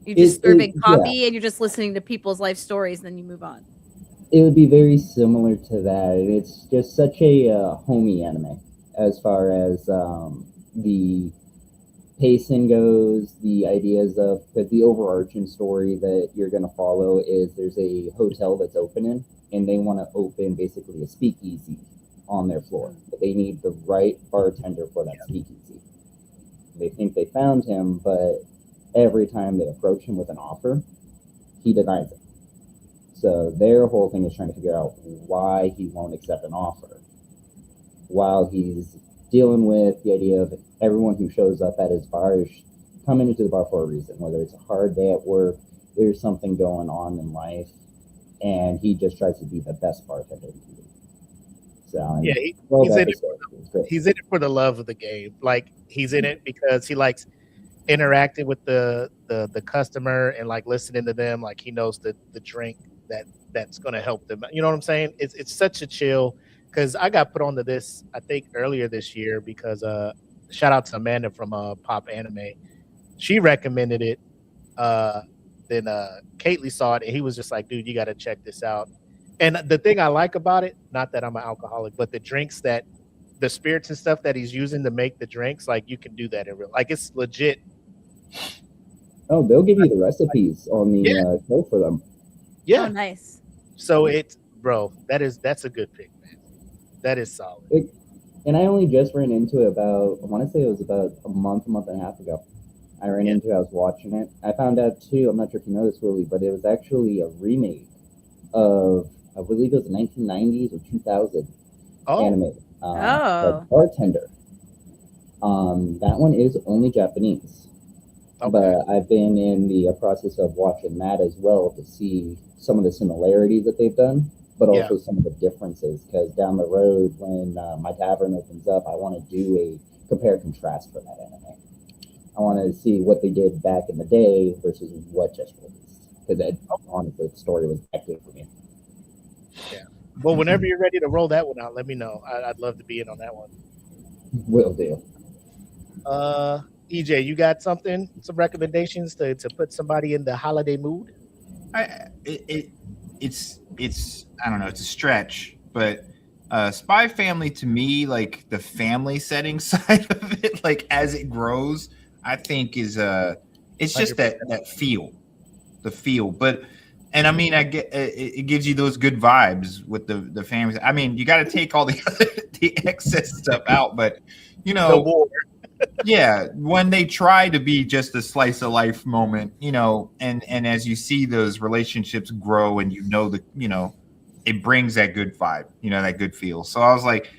You're just serving coffee and you're just listening to people's life stories and then you move on. It would be very similar to that. It's just such a homey anime as far as the pacing goes, the ideas of, but the overarching story that you're going to follow is there's a hotel that's opening and they want to open basically a speakeasy on their floor, but they need the right bartender for that speakeasy. They think they found him, but every time they approach him with an offer, he denies it. So their whole thing is trying to figure out why he won't accept an offer while he's dealing with the idea of everyone who shows up at his bar is coming into the bar for a reason, whether it's a hard day at work, there's something going on in life, and he just tries to be the best bartender he can be. So yeah, he's in it for the love of the game. Like he's in it because he likes interacting with the customer and like listening to them. Like he knows the drink that's going to help them. You know what I'm saying? It's such a chill. Because I got put onto this, I think, earlier this year because shout out to Amanda from Pop Anime. She recommended it. Then Kately saw it, and he was just like, dude, you got to check this out. And the thing I like about it, not that I'm an alcoholic, but the drinks the spirits and stuff that he's using to make the drinks, like you can do that in real, like it's legit. Oh, they'll give you the recipes on the show for them. Yeah. Oh, nice. So that's a good pick, man. That is solid. And I only just ran into it about, I want to say it was about a month and a half ago. I ran into it, I was watching it. I found out too, I'm not sure if you know this, Willie, but it was actually a remake of, I believe it was 1990s or 2000 anime. Called Bartender. That one is only Japanese. Okay. But I've been in the process of watching that as well to see some of the similarities that they've done, but also some of the differences, because down the road when my tavern opens up, I want to do a compare and contrast for that anime. I want to see what they did back in the day versus what just released, because honestly the story was back good for me. Yeah. Well, whenever you're ready to roll that one out, let me know. I'd love to be in on that one. Will do. EJ, you got some recommendations to put somebody in the holiday mood? It's I don't know, it's a stretch, but Spy Family to me, like the family setting side of it, like as it grows, I think is it's just that feel, the feel. But and I mean, I get it gives you those good vibes with the family. I mean, you got to take all the excess stuff out, but you know, the war. Yeah, when they try to be just a slice of life moment, you know, and as you see those relationships grow, and it brings that good vibe, that good feel. So I was like,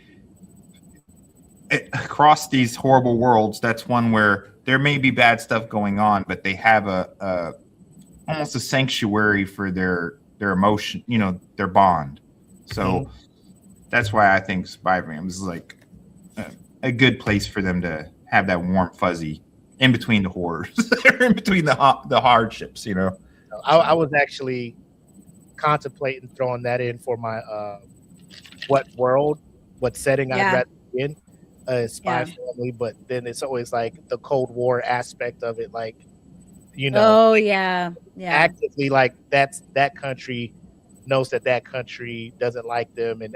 across these horrible worlds, that's one where there may be bad stuff going on, but they have a almost a sanctuary for their emotion, their bond. So that's why I think Spy Family is like a good place for them to have that warm fuzzy in between the horrors, in between the hardships, I was actually contemplating throwing that in for my what setting I'd rather be in, Spy Family, but then it's always like the Cold War aspect of it, like Oh yeah, actively like that country knows that country doesn't like them, and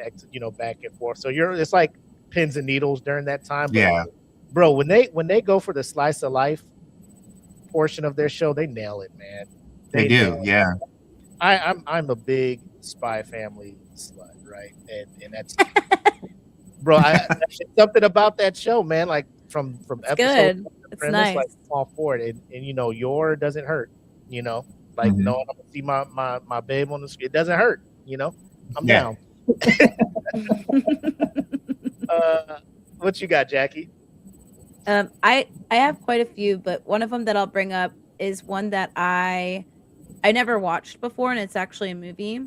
back and forth. So it's like pins and needles during that time. But Yeah, bro, when they go for the slice of life portion of their show, they nail it, man. they Nail do. it. Yeah. I'm a big Spy Family slut, right? And that's bro. There's something about that show, man. Like from It's episode good. to It's premise, like nice. all for it. And your doesn't hurt. Like Mhm. no, I'm gonna see my babe on the screen. It doesn't hurt. I'm Yeah. down. What you got, Jackie? I have quite a few, but one of them that I'll bring up is one that I never watched before, and it's actually a movie.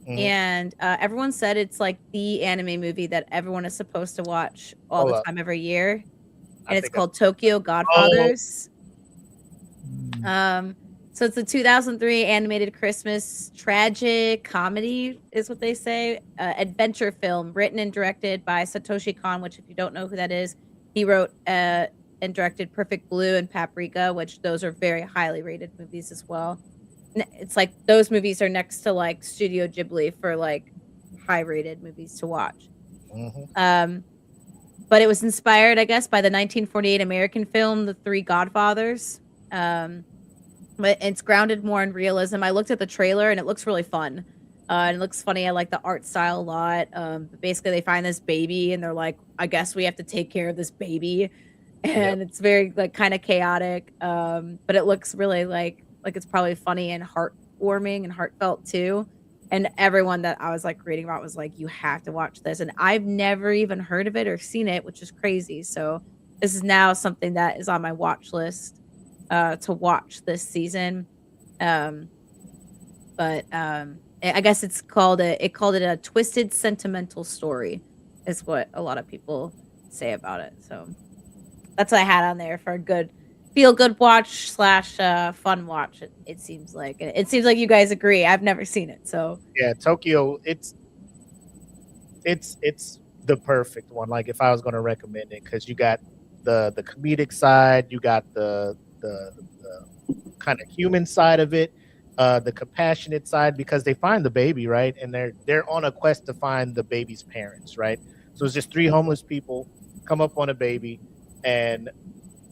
Mhm. And everyone said it's like the anime movie that everyone is supposed to watch all Hold the up. time every year, I and it's think called Tokyo Godfathers. So it's a 2003 animated Christmas tragic comedy, is what they say. Adventure film written and directed by Satoshi Kon, which, if you don't know who that is, he wrote and directed Perfect Blue and Paprika, which those are very highly rated movies as well. It's like those movies are next to like Studio Ghibli for like high rated movies to watch. Mhm. But it was inspired, I guess, by the 1948 American film The Three Godfathers. But it's grounded more in realism. I looked at the trailer and it looks really fun. And it looks funny. I like the art style a lot. But basically, they find this baby and they're like, I guess we have to take care of this baby. And it's very like kind of chaotic. But it looks really like it's probably funny and heartwarming and heartfelt too. And everyone that I was like reading about was like, you have to watch this. And I've never even heard of it or seen it, which is crazy. So this is now something that is on my watch list to watch this season. But I guess it called it a twisted sentimental story, is what a lot of people say about it. So that's what I had on there for a good feel good watch slash fun watch. It seems like it seems like you guys agree. I've never seen it, so Yeah, Tokyo. It's the perfect one. Like if I was going to recommend it, because you got the comedic side, you got the kind of human side of it, the compassionate side, because they find the baby, right, and they're on a quest to find the baby's parents, right. So it's just three homeless people come up on a baby, and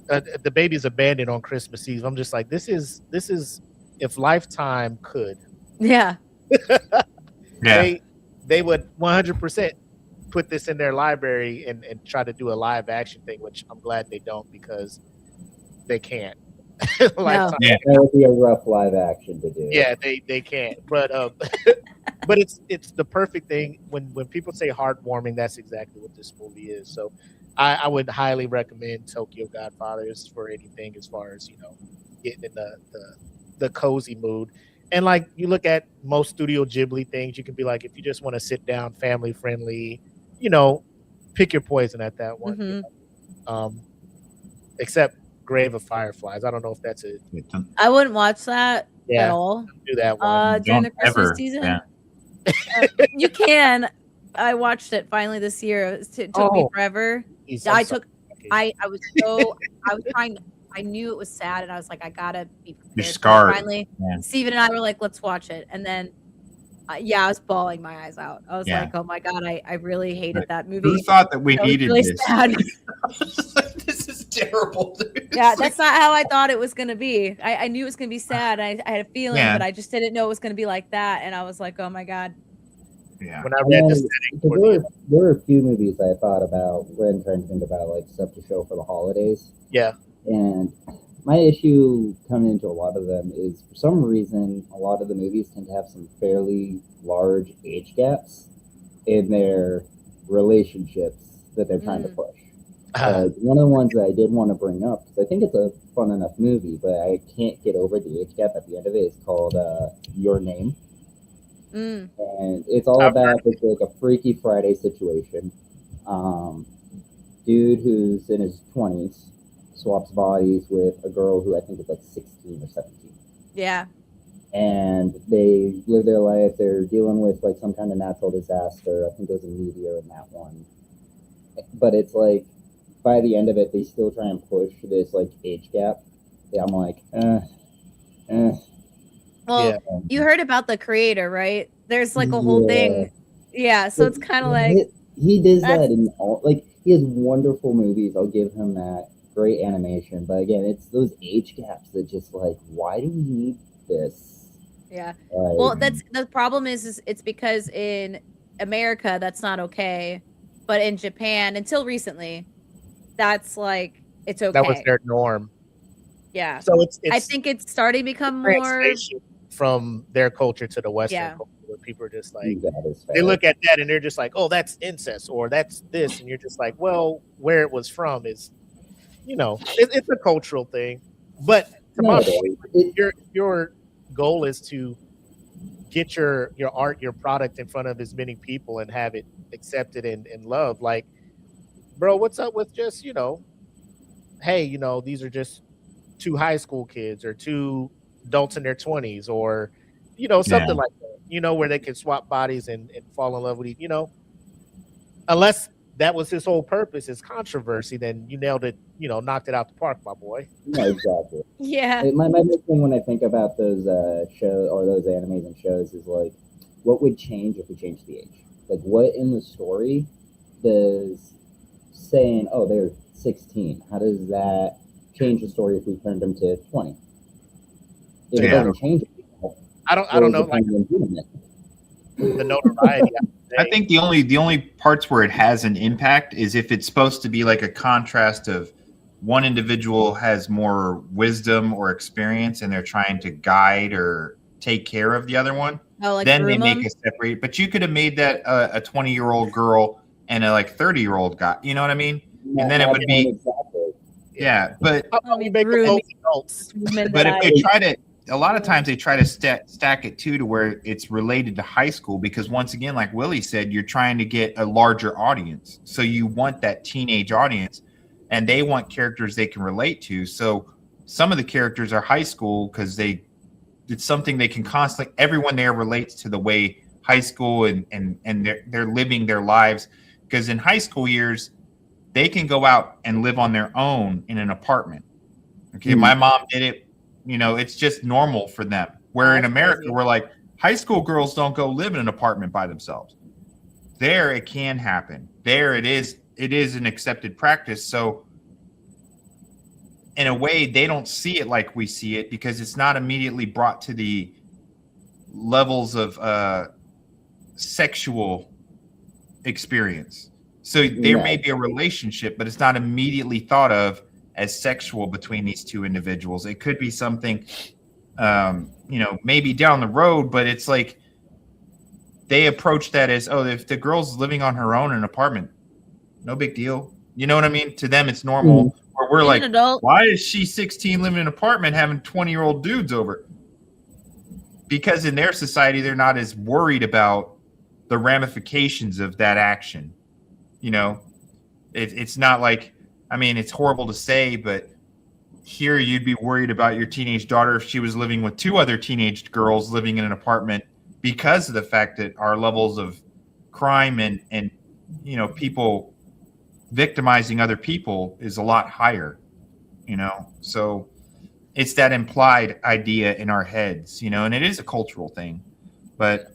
the baby's abandoned on Christmas Eve. I'm just like, this is if Lifetime could, yeah. Yeah. they would 100% put this in their library and try to do a live action thing, which I'm glad they don't, because they can't. Lifetime. Yeah. That would be a rough live action to do. Yeah, they can't. But but it's the perfect thing. When people say heartwarming, that's exactly what this movie is. So I would highly recommend Tokyo Godfathers for anything as far as getting in the cozy mood. And like you look at most Studio Ghibli things, you can be like, if you just want to sit down, family friendly, pick your poison at that one. Except Grave of Fireflies. I don't know if that's a I wouldn't watch that at all. do that one. During the Don't Christmas ever, season. yeah. You can. I watched it finally this year. It took me forever. I was trying. I knew it was sad, and I was like, I gotta be prepared. You're scarred. Finally, Yeah. Steven and I were like, let's watch it, and then, I was bawling my eyes out. I was Yeah. like, oh my god, I really hated that movie. Who thought that we That was needed really this? sad. This is terrible, dude. Yeah, that's not how I thought it was gonna be. I knew it was gonna be sad. I had a feeling, Yeah. but I just didn't know it was gonna be like that, and I was like, oh my god. Yeah. When I read this, There were a few movies I thought about when trying to think about like stuff to show for the holidays. yeah, And my issue coming into a lot of them is, for some reason, a lot of the movies tend to have some fairly large age gaps in their relationships that they're trying to push. One of the ones that I did want to bring up, because I think it's a fun enough movie, but I can't get over the age gap at the end of it, is called Your Name. And it's all about it's like a Freaky Friday situation. Dude who's in his 20s swaps bodies with a girl who I think is like 16 or 17. Yeah. And they live their life. They're dealing with like some kind of natural disaster. I think there was a meteor in that one. But it's like, by the end of it, they still try and push this like age gap. Yeah, I'm like, Well, Yeah. you heard about the creator, right? There's like a whole thing. Yeah, so it's kind of like he does that's that in all, like, he has wonderful movies. I'll give him that. Great animation, but again, it's those age gaps that just like, why do we need this? yeah. Well, Like, that's the problem is it's because in America that's not okay, but in Japan until recently, that's like it's That was okay. their norm. Yeah. So I it's think it's starting to become more translation from their culture to the Western yeah. culture, where people are just like, that is they fair. look at that and they're just like, oh, that's incest or that's this, and you're just like, well, where it was from is, it's a cultural thing. But to No, my it point, is. your goal is to get your art, your product in front of as many people and have it accepted and loved. Like, bro, what's up with just, hey, these are just two high school kids or two adults in their 20s or, something Yeah. like that, where they can swap bodies and fall in love with unless that was his whole purpose is controversy, then you nailed it, knocked it out the park, my boy. No, exactly. Yeah. My big thing when I think about those shows or those animes and shows is like, what would change if we changed the age? Like, what in the story does saying, oh, they're 16, how does that change the story if we turned them to 20? If it Yeah. doesn't change it, I don't know, like the notoriety. I think the only parts where it has an impact is if it's supposed to be like a contrast of one individual has more wisdom or experience and they're trying to guide or take care of the other one. Oh, like Then they groom 'em? make a separate. But you could have made that a 20-year-old girl and a 30-year-old guy. You know what I mean? And then it would be exactly. yeah. But How about we make them both adults? but if they try to, a lot of times they try to stack it too to where it's related to high school because once again, like Willie said, you're trying to get a larger audience. So you want that teenage audience and they want characters they can relate to. So some of the characters are high school because it's something they can constantly, everyone there relates to the way high school and they're living their lives. Because in high school years, they can go out and live on their own in an apartment. Okay. My mom did it. It's just normal for them. Where in America, we're like, high school girls don't go live in an apartment by themselves. There, it can happen. There, it is an accepted practice. So, in a way, they don't see it like we see it because it's not immediately brought to the levels of sexual experience. So, there may be a relationship, but it's not immediately thought of as sexual between these two individuals. It could be something, maybe down the road, but it's like they approach that as, oh, if the girl's living on her own in an apartment, no big deal. You know what I mean? To them, it's normal. Or we're like, why is she 16 living in an apartment having 20-year-old dudes over? Because in their society, they're not as worried about the ramifications of that action. It's not like, I mean, it's horrible to say, but here you'd be worried about your teenage daughter if she was living with two other teenage girls living in an apartment because of the fact that our levels of crime and people victimizing other people is a lot higher, So it's that implied idea in our heads, and it is a cultural thing. But,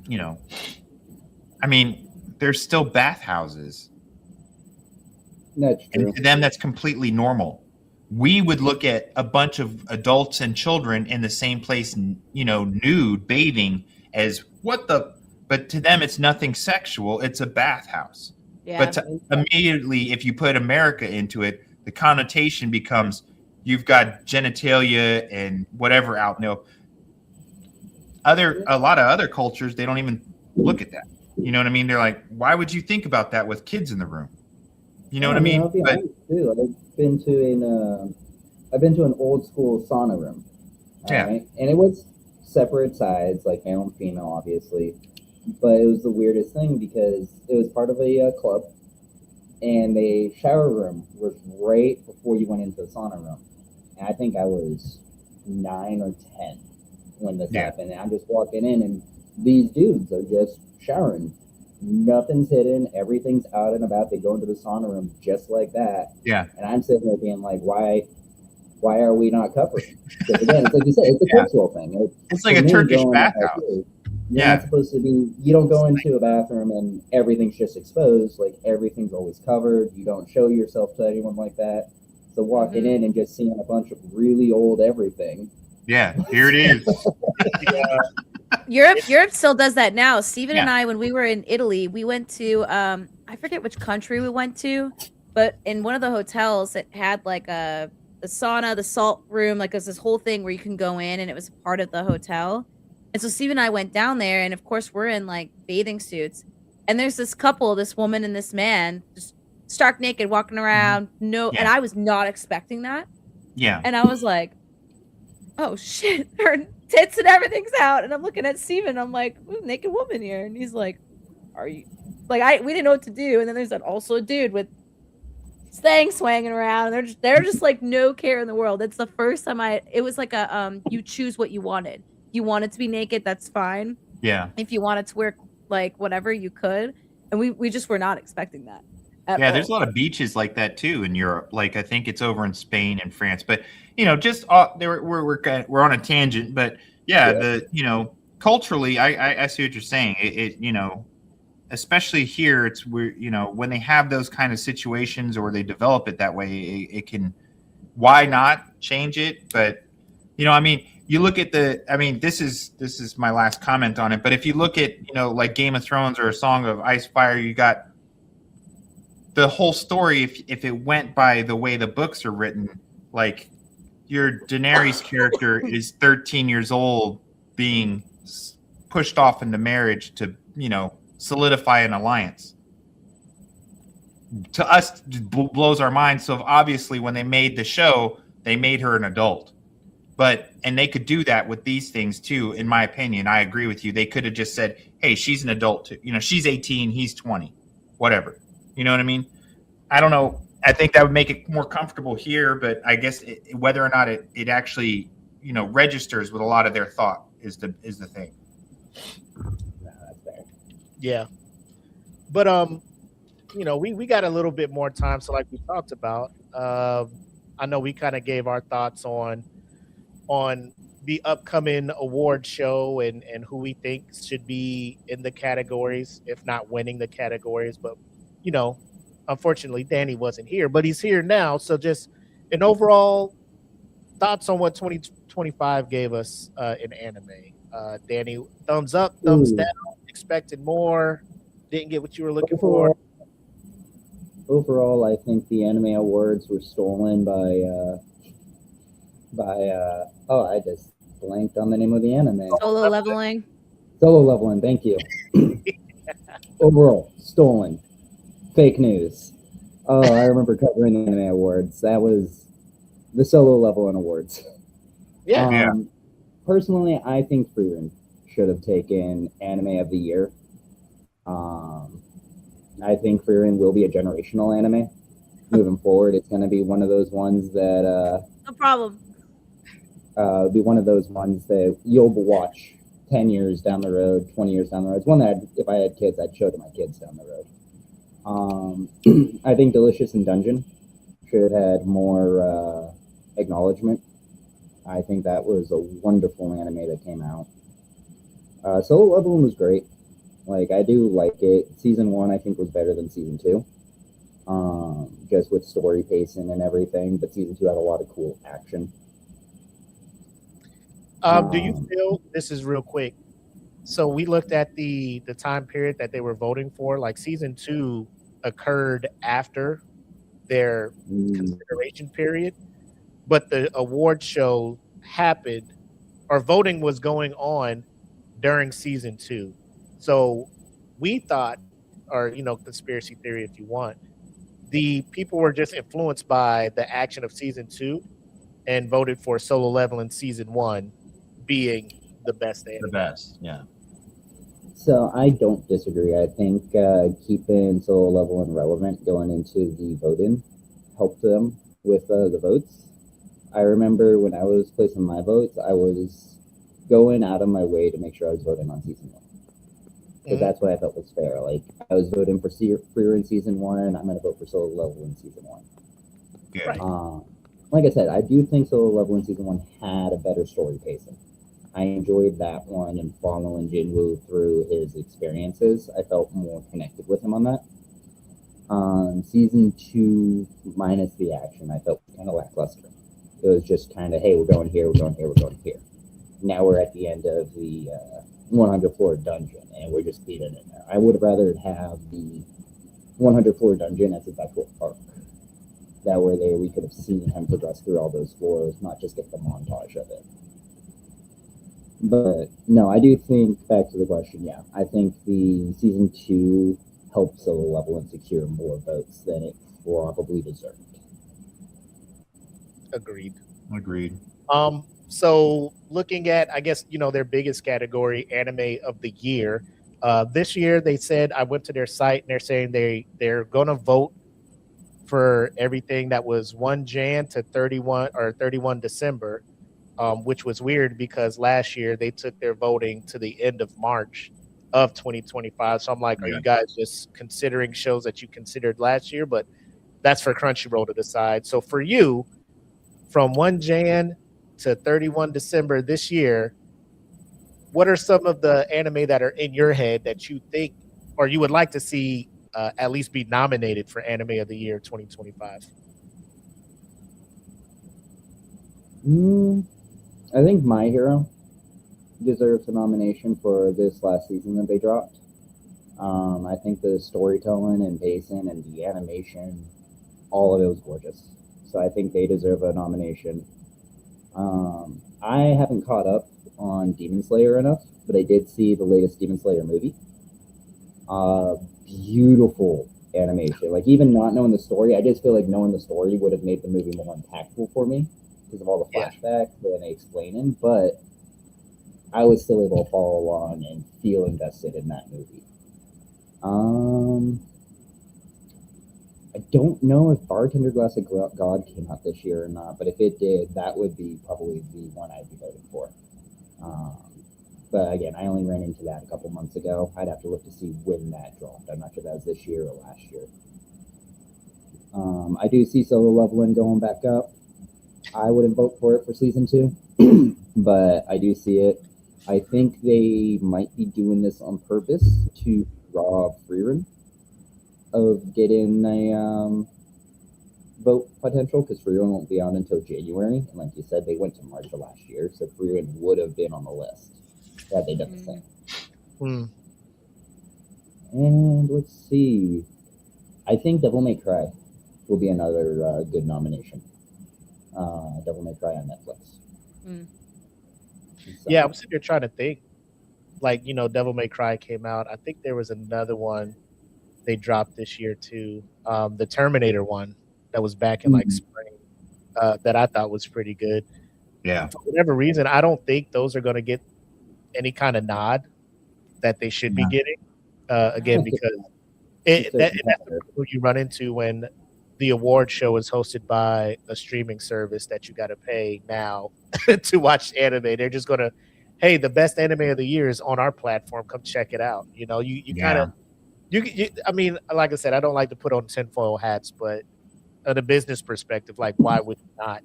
I mean, there's still bathhouses. That's true. And to them, that's completely normal. We would look at a bunch of adults and children in the same place, nude, bathing as what the, but to them, it's nothing sexual. It's a bathhouse. Yeah. But immediately, if you put America into it, the connotation becomes you've got genitalia and whatever out. A lot of other cultures, they don't even look at that. You know what I mean? They're like, why would you think about that with kids in the room? You know what I mean? I'll be honest too. I've been to an old school sauna room. Right? And it was separate sides, like male and female, obviously. But it was the weirdest thing because it was part of a club, and the shower room was right before you went into the sauna room. And I think I was 9 or 10 when this happened. And I'm just walking in, and these dudes are just showering. Nothing's hidden. Everything's out and about. They go into the sauna room just like that. Yeah. And I'm sitting there being like, why why are we not covering? Because again, it's like you said, it's a Yeah. cultural thing. It's like for a me, Turkish growing up bathhouse. out here, you're Yeah. not supposed to be. You don't go into a bathroom and everything's just exposed. Like everything's always covered. You don't show yourself to anyone like that. So walking in and just seeing a bunch of really old everything. Yeah, here it is. Europe still does that now. Steven and Yeah. I, when we were in Italy, we went to I forget which country we went to, but in one of the hotels it had like the sauna, the salt room, like there's this whole thing where you can go in and it was a part of the hotel. And so Steven and I went down there, and of course we're in like bathing suits. And there's this couple, this woman and this man, just stark naked walking around. No, and Yeah. I was not expecting that. Yeah. And I was like, oh shit, her tits and everything's out. And I'm looking at Steven, I'm like, ooh, naked woman here. And he's like, are you like, we didn't know what to do. And then there's also a dude with things swanging around. And they're just like no care in the world. It's the first time it was like a you choose what you wanted. You wanted to be naked, that's fine. Yeah. If you wanted to wear like whatever, you could. And we just were not expecting that. Yeah, there's a lot of beaches like that too in Europe. Like I think it's over in Spain and France. But just we're on a tangent. But yeah. Culturally, I see what you're saying. Especially here, it's when they have those kind of situations or they develop it that way, it can. Why not change it? But you look at this is my last comment on it. But if you look at like Game of Thrones or A Song of Ice Fire, you got the whole story. If it went by the way the books are written, like your Daenerys character is 13 years old, being pushed off into marriage to solidify an alliance. To us, it blows our minds. So obviously, when they made the show, they made her an adult. And they could do that with these things too. In my opinion, I agree with you. They could have just said, "Hey, she's an adult too. She's 18, he's 20, whatever." You know what I mean? I don't know. I think that would make it more comfortable here, but I guess whether or not it actually registers with a lot of their thought is the thing. Yeah, but we got a little bit more time, so like we talked about, I know we kind of gave our thoughts on the upcoming award show and who we think should be in the categories, if not winning the categories. But unfortunately Danny wasn't here, but he's here now. So just an overall thoughts on what 2025 gave us in anime. Danny, thumbs up, thumbs down, expected more, didn't get what you were looking for? Overall, I think the anime awards were stolen by I just blanked on the name of the anime. Solo Leveling. Solo Leveling, thank you. Overall, stolen. Fake news. Oh, I remember covering the anime awards. That was the Solo Leveling awards. Yeah. Personally, I think Frieren should have taken Anime of the Year. I think Frieren will be a generational anime moving forward. It's going to be one of those ones that no problem. Be one of those ones that you'll watch 10 years down the road, 20 years down the road. It's one that if I had kids, I'd show to my kids down the road. I think Delicious in Dungeon should have had more acknowledgement. I think that was a wonderful anime that came out. Solo Leveling was great. Like, I do like it. Season 1, I think, was better than Season 2. Just with story pacing and everything. But Season 2 had a lot of cool action. Do you feel, this is real quick, so we looked at the time period that they were voting for, like Season 2 occurred after their consideration period, but the award show happened, or voting was going on during Season 2. So we thought, or conspiracy theory if you want, the people were just influenced by the action of Season 2 and voted for Solo Leveling Season 1 being the best anime. The best, yeah. So I don't disagree. I think keeping Solo Leveling relevant going into the voting helped them with the votes. I remember when I was placing my votes, I was going out of my way to make sure I was voting on Season 1. Because that's what I felt was fair. Like, I was voting for Frieren Season 1, I'm going to vote for Solo Leveling Season 1. Good. Right. like I said, I do think Solo Leveling Season 1 had a better story pacing. I enjoyed that one and following Jinwoo through his experiences. I felt more connected with him on that. Season 2, minus the action, I felt kind of lackluster. It was just kind of, hey, we're going here, we're going here, we're going here. Now we're at the end of the 100 floor dungeon, and we're just beating it there. I would rather have the 100 floor dungeon as its actual arc. That way, we could have seen him progress through all those floors, not just get the montage of it. But no, I do think, back to the question, yeah, I think the season 2 helped Solo Level and secure more votes than it probably deserved. Agreed. So looking at, I guess, their biggest category, anime of the year. This year, they said, I went to their site and they're saying they're going to vote for everything that was 1 Jan to 31 December, which was weird because last year they took their voting to the end of March of 2025. So I'm like, are you guys just considering shows that you considered last year? But that's for Crunchyroll to decide. So for you, from 1 Jan to 31 December this year, what are some of the anime that are in your head that you think or you would like to see at least be nominated for Anime of the Year 2025? I think My Hero deserves a nomination for this last season that they dropped. I think the storytelling and pacing and the animation, all of it was gorgeous. So I think they deserve a nomination. I haven't caught up on Demon Slayer enough, but I did see the latest Demon Slayer movie. Beautiful animation. Like, even not knowing the story, I just feel like knowing the story would have made the movie more impactful for me because of all the flashbacks and they explaining. But I was still able to follow along and feel invested in that movie. I don't know if Bartender Glass of God came out this year or not, but if it did, that would be probably the one I'd be voting for. But again, I only ran into that a couple months ago. I'd have to look to see when that dropped. I'm not sure that was this year or last year. I do see Solo Leveling going back up. I wouldn't vote for it for season 2, but I do see it. I think they might be doing this on purpose to rob Freerun of getting a vote potential, because Freerun won't be on until January. And like you said, they went to March of last year, so Freerun would have been on the list had they done the same. And let's see. I think Devil May Cry will be another good nomination. Devil May Cry on Netflix. So, yeah, I'm sitting here trying to think. Like, Devil May Cry came out. I think there was another one they dropped this year too. The Terminator one that was back in like spring that I thought was pretty good. Yeah. For whatever reason, I don't think those are going to get any kind of nod that they should be getting. Again, because that's what you run into when the award show is hosted by a streaming service that you got to pay now to watch anime. They're just going to, hey, the best anime of the year is on our platform. Come check it out. You kind of, I mean, like I said, I don't like to put on tinfoil hats, but on a business perspective, like, why would you not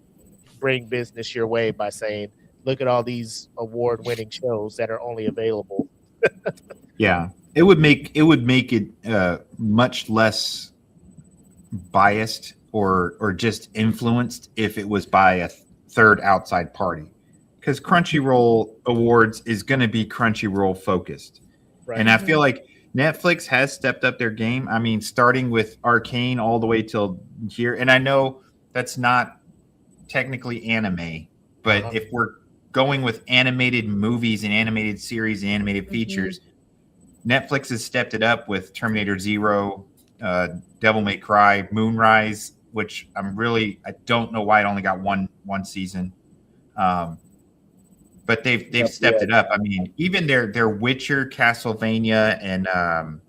bring business your way by saying, look at all these award-winning shows that are only available? Yeah, it would make it much less biased or just influenced if it was by a third outside party, because Crunchyroll Awards is going to be Crunchyroll focused, right. And I feel like Netflix has stepped up their game. I mean, starting with Arcane all the way till here, and I know that's not technically anime, but if we're going with animated movies and animated series and animated features, Netflix has stepped it up with Terminator Zero, Devil May Cry, Moonrise, which I don't know why it only got one season, but they've stepped it up. I mean, even their Witcher, Castlevania, and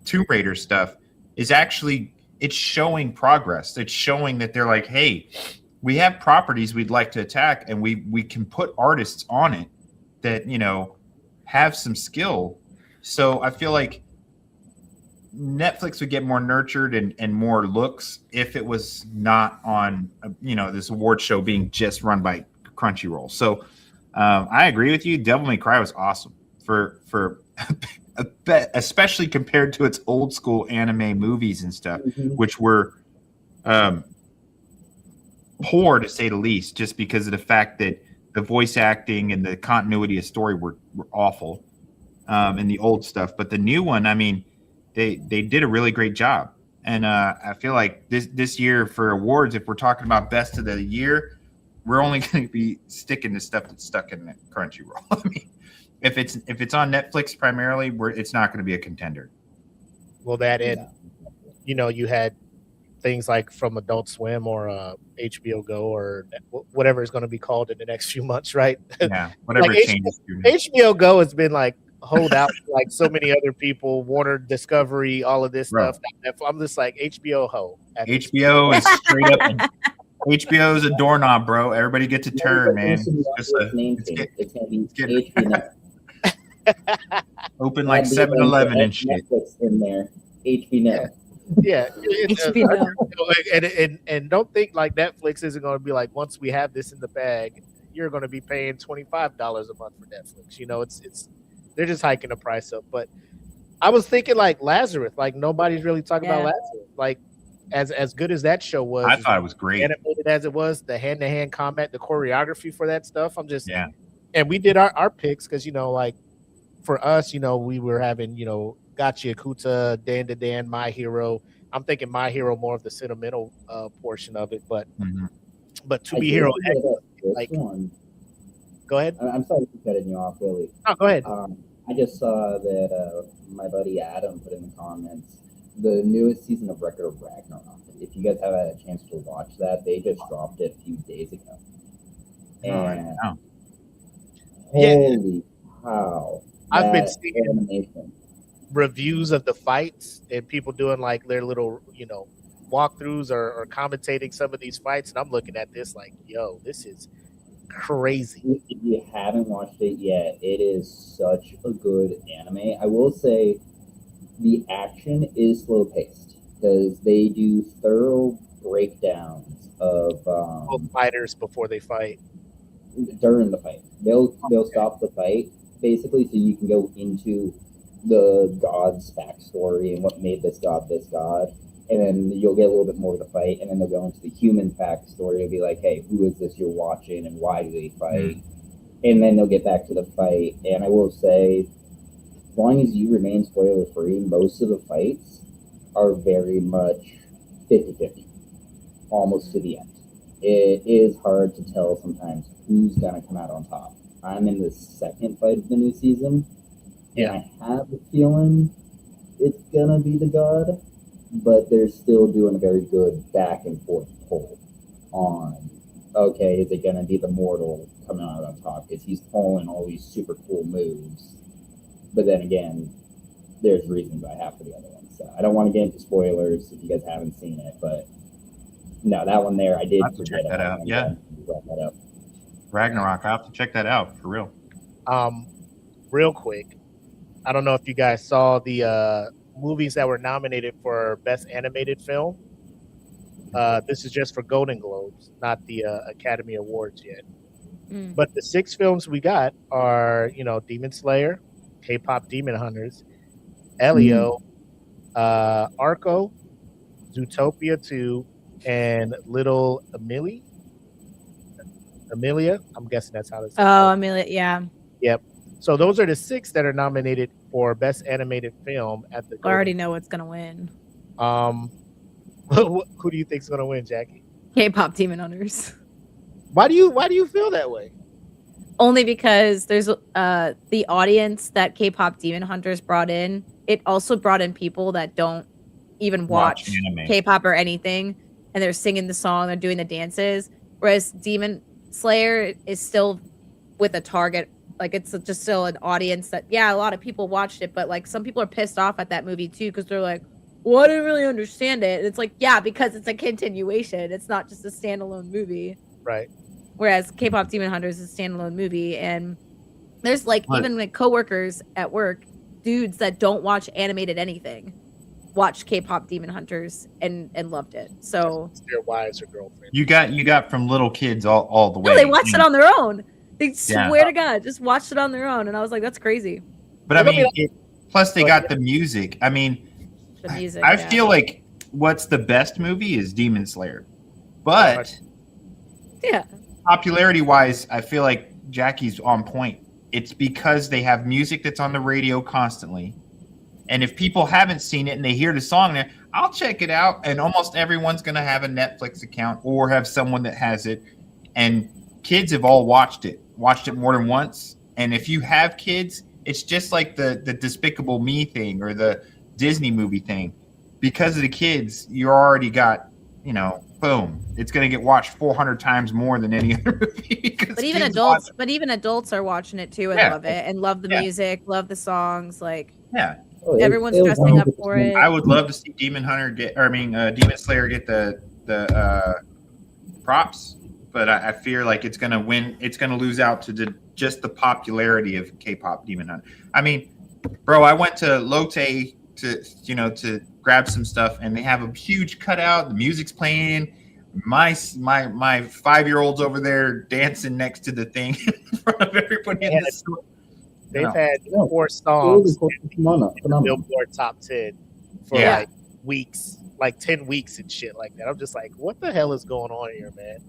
Tomb Raider stuff is actually, it's showing progress. It's showing that they're like, hey, we have properties we'd like to attack, and we can put artists on it that have some skill. So I feel like Netflix would get more nurtured and more looks if it was not on, this award show being just run by Crunchyroll. So I agree with you. Devil May Cry was awesome for especially compared to its old school anime movies and stuff, which were poor to say the least, just because of the fact that the voice acting and the continuity of story were awful in the old stuff. But the new one, I mean, they did a really great job. And I feel like this year for awards, if we're talking about best of the year, we're only going to be sticking to stuff that's stuck in Crunchyroll. I mean, if it's on Netflix primarily, it's not going to be a contender. Well, that and you had things like from Adult Swim or HBO Go or whatever it's going to be called in the next few months, right? Yeah, whatever like changes. HBO Go has been like hold out like so many other people, Warner, Discovery, all of this stuff. I'm just like HBO ho. HBO is straight up. HBO is a doorknob, bro. Everybody gets a turn, man. It's going to be HBO. Open like 7-Eleven and shit. Netflix in there. HBO. Yeah. HBO. And don't think like Netflix isn't going to be like, once we have this in the bag, you're going to be paying $25 a month for Netflix. It's they're just hiking the price up. But I was thinking like Lazarus, like nobody's really talking about Lazarus. Like as good as that show was, I thought it was great. Animated as it was, the hand-to-hand combat, the choreography for that stuff. And we did our picks because like for us, we were having Gotcha Yakuta, Dan to Dan, My Hero. I'm thinking My Hero more of the sentimental portion of it, but To Be Hero, like go ahead. I'm sorry for cutting you off, Willie. Oh, go ahead. I just saw that my buddy Adam put in the comments the newest season of Record of Ragnarok. If you guys have had a chance to watch that, they just dropped it a few days ago. And holy cow! I've been seeing animation reviews of the fights and people doing like their little, walkthroughs or commentating some of these fights, and I'm looking at this like, yo, this is crazy. If you haven't watched it yet, it is such a good anime. I will say the action is slow paced because they do thorough breakdowns of fighters before they fight. During the fight, they'll stop the fight basically, so you can go into the god's backstory and what made this god, and then you'll get a little bit more of the fight, and then they'll go into the human backstory. It'll be like, hey, who is this you're watching, and why do they fight? And then they'll get back to the fight. And I will say, as long as you remain spoiler free, most of the fights are very much 50-50, almost to the end. It is hard to tell sometimes who's gonna come out on top. I'm in the second fight of the new season, and I have a feeling it's gonna be the god, but they're still doing a very good back and forth pull on, okay, is it gonna be the mortal coming out on top because he's pulling all these super cool moves, but then again, there's reasons I have for the other ones. So I don't want to get into spoilers if you guys haven't seen it, but no, that one there I did check that out. Yeah, wrap that up. Ragnarok, I have to check that out for real. Real quick, I don't know if you guys saw the movies that were nominated for Best Animated Film. This is just for Golden Globes, not the Academy Awards yet. But the 6 films we got are, Demon Slayer, K-Pop Demon Hunters, Elio, Arco, Zootopia 2, and Little Amelia. I'm guessing that's how it's. Oh, Amelia, yeah. Yep. So those are the 6 that are nominated for Best Animated Film at the. I already know what's gonna win. Who do you think's gonna win, Jackie? K-Pop Demon Hunters. Why do you feel that way? Only because there's the audience that K-Pop Demon Hunters brought in. It also brought in people that don't even watch K-pop or anything, and they're singing the song, they're doing the dances. Whereas Demon Slayer is still with a target, like it's just still an audience that a lot of people watched it, but like some people are pissed off at that movie too because they're like, well, I didn't really understand it. And it's like, because it's a continuation. It's not just a standalone movie. Right. Whereas K-Pop Demon Hunters is a standalone movie, and there's even coworkers at work, dudes that don't watch animated anything. watched K-pop Demon Hunters and loved it. So Their wives or girlfriends. You got from little kids all the way. no, they watched it on their own. They Yeah. swear to God, just watched it on their own, and I was like, that's crazy. But I mean, plus they got the music. I mean, The music. I yeah. feel like what's the best movie is Demon Slayer, but yeah, popularity wise, I feel like Jackie's on point. It's because they have music that's on the radio constantly. And if people haven't seen it and they hear the song there, I'll check it out. And almost everyone's going to have a Netflix account or have someone that has it. And kids have all watched it more than once. And if you have kids, it's just like the Despicable Me thing or the Disney movie thing. Because of the kids, you already got, boom. It's going to get watched 400 times more than any other movie. but even adults are watching it too and love it and love the music, love the songs. Like, everyone's dressing up for it. I would love to see Demon Slayer get the props, but I fear like it's gonna win. It's gonna lose out to just the popularity of K-pop Demon Hunter. I mean, bro, I went to Lotte to grab some stuff, and they have a huge cutout. The music's playing. My 5-year-old's over there dancing next to the thing in front of everybody in the store. They've had 4 songs in the Billboard Top 10 for like weeks, like 10 weeks and shit like that. I'm just like, what the hell is going on here, man?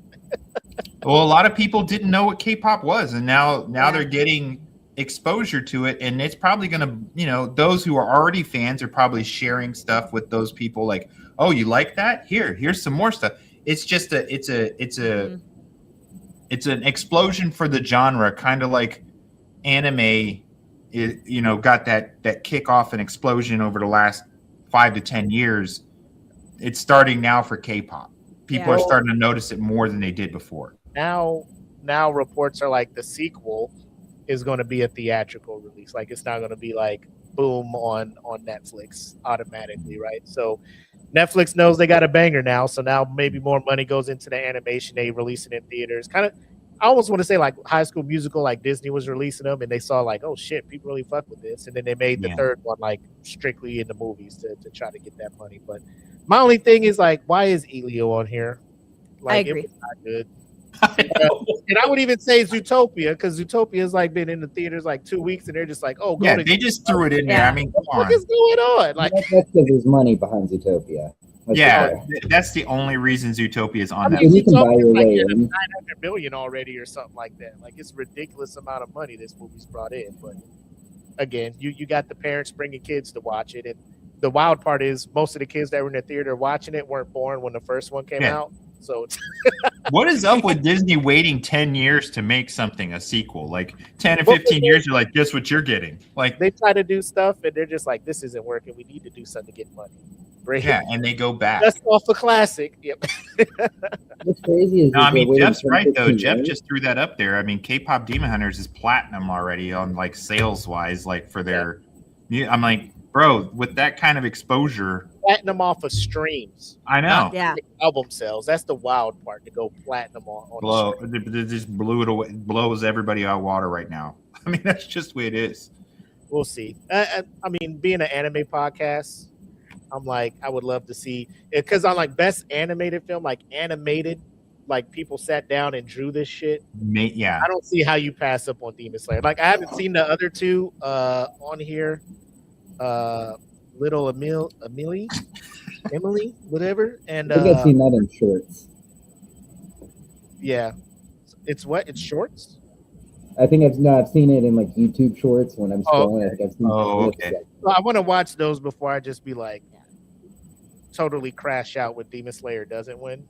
Well, a lot of people didn't know what K-pop was, and now they're getting exposure to it, and it's probably going to, those who are already fans are probably sharing stuff with those people. Like, oh, you like that? Here's some more stuff. It's just it's an explosion for the genre, kind of like anime, got that kickoff and explosion over the last 5 to 10 years. It's starting now for K-pop. People are starting to notice it more than they did before. Now reports are like the sequel is going to be a theatrical release. Like it's not going to be like boom on Netflix automatically, right? So Netflix knows they got a banger now, so now maybe more money goes into the animation. They release it in theaters. Kind of, I almost want to say like High School Musical, like Disney was releasing them, and they saw like, oh shit, people really fuck with this, and then they made the third one like strictly in the movies to try to get that money. But my only thing is like, why is Elio on here? Like, I agree. It was not good. And I would even say Zootopia, because Zootopia has like been in the theaters like 2 weeks, and they're just like, oh, they just threw it in there. I mean, come on. What is going on? Like, that's because there's money behind Zootopia. That's the only reason Zootopia is on that. You can buy your way like in. 900 million already or something like that. Like it's a ridiculous amount of money this movie's brought in. But again, you got the parents bringing kids to watch it, and the wild part is most of the kids that were in the theater watching it weren't born when the first one came out. So what is up with Disney waiting 10 years to make something a sequel? Like 10 or 15 years, you're like, guess what you're getting? Like they try to do stuff and they're just like, this isn't working. We need to do something to get money. And they go back. That's off a classic. Yep. What's crazy is Jeff's right though. Jeff just threw that up there. I mean, K-pop Demon Hunters is platinum already on like sales wise, like for their. I'm like, bro, with that kind of exposure, platinum off of streams. I know. Album sales. That's the wild part, to go platinum on it just blew it away. Blows everybody out of water right now. I mean, that's just the way it is. We'll see. I mean, being an anime podcast, I'm like, I would love to see it, because on like best animated film, like animated, like people sat down and drew this shit. Yeah. I don't see how you pass up on Demon Slayer. Like I haven't seen the other two on here. Little Emily, whatever. And I think I've seen that in shorts. Yeah. It's what? It's shorts? I think I've seen it in like YouTube shorts when I'm scrolling. Okay. I think I've seen okay. Well, I want to watch those before I just be like totally crash out when Demon Slayer doesn't win.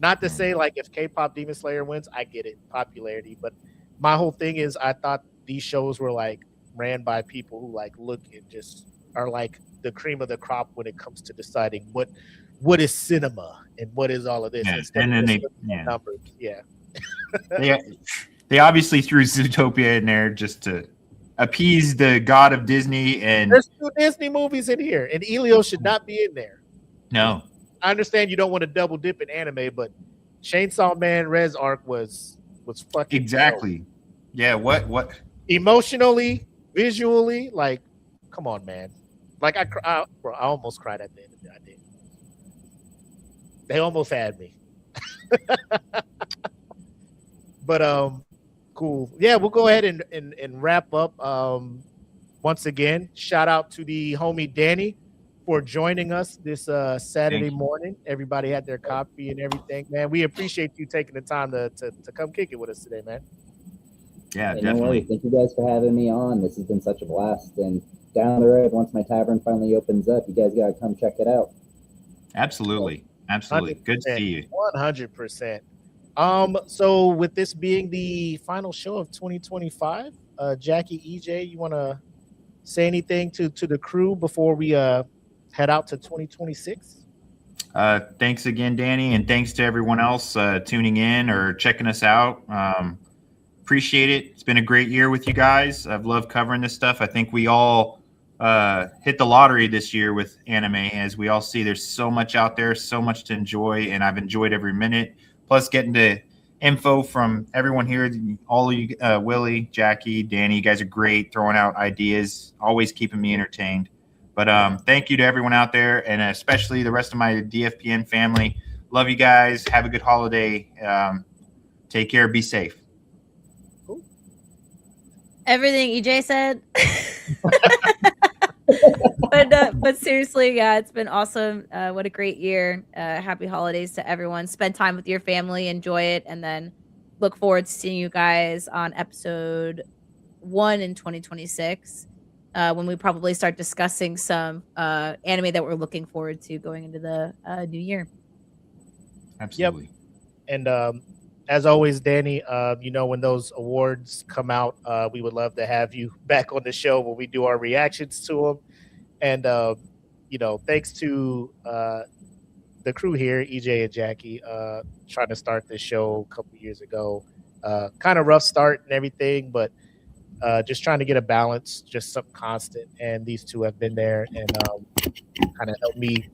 Not to say like if K-pop Demon Slayer wins, I get it, popularity, but my whole thing is I thought these shows were like ran by people who like look and just are like the cream of the crop when it comes to deciding what is cinema and what is all of this. And then they numbers. They obviously threw Zootopia in there just to appease the god of Disney. And there's 2 Disney movies in here, and Elio should not be in there. No, I understand you don't want to double dip in anime, but Chainsaw Man Red's arc was fucking exactly. dope. Yeah, what Emotionally, visually, like, come on, man. Like bro, I almost cried at the end of it. I did. They almost had me. But cool. Yeah, we'll go ahead and wrap up. Once again, shout out to the homie Danny for joining us this Saturday morning. Everybody had their coffee and everything, man. We appreciate you taking the time to come kick it with us today, man. Yeah, Hey, definitely. no worries. Thank you guys for having me on. This has been such a blast. And down the road, once my tavern finally opens up, you guys gotta come check it out. Absolutely. Absolutely. Good to see you. 100%. So with this being the final show of 2025, Jackie, EJ, you want to say anything to the crew before we head out to 2026? Thanks again, Danny, and thanks to everyone else tuning in or checking us out. Appreciate it. It's been a great year with you guys. I've loved covering this stuff. I think we all hit the lottery this year with anime. As we all see, there's so much out there, so much to enjoy, and I've enjoyed every minute. Plus, getting to info from everyone here, all of you, Willie, Jackie, Danny, you guys are great, throwing out ideas, always keeping me entertained. But thank you to everyone out there, and especially the rest of my DFPN family. Love you guys. Have a good holiday. Take care. Be safe. Everything EJ said. But seriously, yeah, it's been awesome. What a great year. Happy holidays to everyone. Spend time with your family, enjoy it, and then look forward to seeing you guys on episode 1 in 2026, when we probably start discussing some anime that we're looking forward to going into the new year. Absolutely. Yep. And as always, Danny, when those awards come out, we would love to have you back on the show when we do our reactions to them. And, thanks to the crew here, EJ and Jackie, trying to start this show a couple years ago. Kind of rough start and everything, but just trying to get a balance, just something constant. And these two have been there and kind of helped me,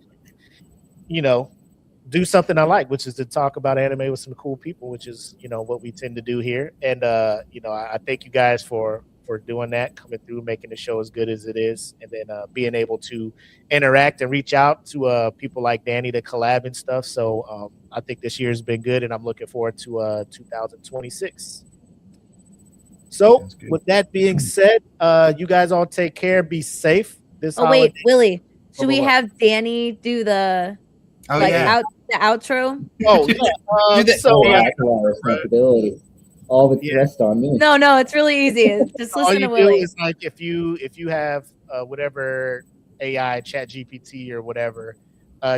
do something I like, which is to talk about anime with some cool people, which is, what we tend to do here. And, I thank you guys for doing that, coming through, making the show as good as it is, and then being able to interact and reach out to people like Danny to collab and stuff. So I think this year has been good, and I'm looking forward to 2026. So with that being said, you guys all take care, be safe. This wait, Willie, should we have Danny do the the outro? Oh yeah, responsibility. All the rest on me. No, it's really easy. Just listen to Willie. All you do is like if you have whatever AI, Chat GPT or whatever,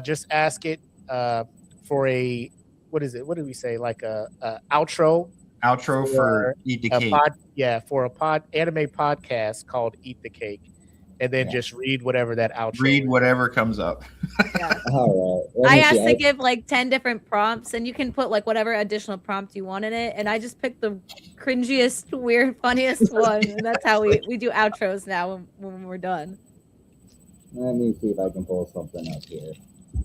just ask it for a what is it? What did we say? Like a outro. Outro for Eat the Cake. For a anime podcast called Eat the Cake. And then just read whatever that outro Read is. whatever comes up. Yeah. All right. I asked to give like 10 different prompts, and you can put like whatever additional prompt you want in it. And I just picked the cringiest, weird, funniest one. And that's how we do outros now when we're done. Let me see if I can pull something up here.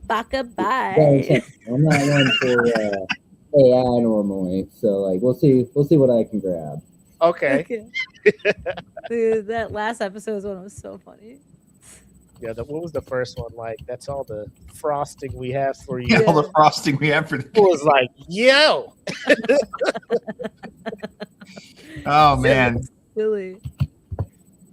Baka bye. I'm not one for AI normally, so we'll see what I can grab. Okay. Dude, that last episode's one was so funny. Yeah, what was the first one like? That's all the frosting we have for you. All the frosting we have for the It was like, yo. Oh man. Silly.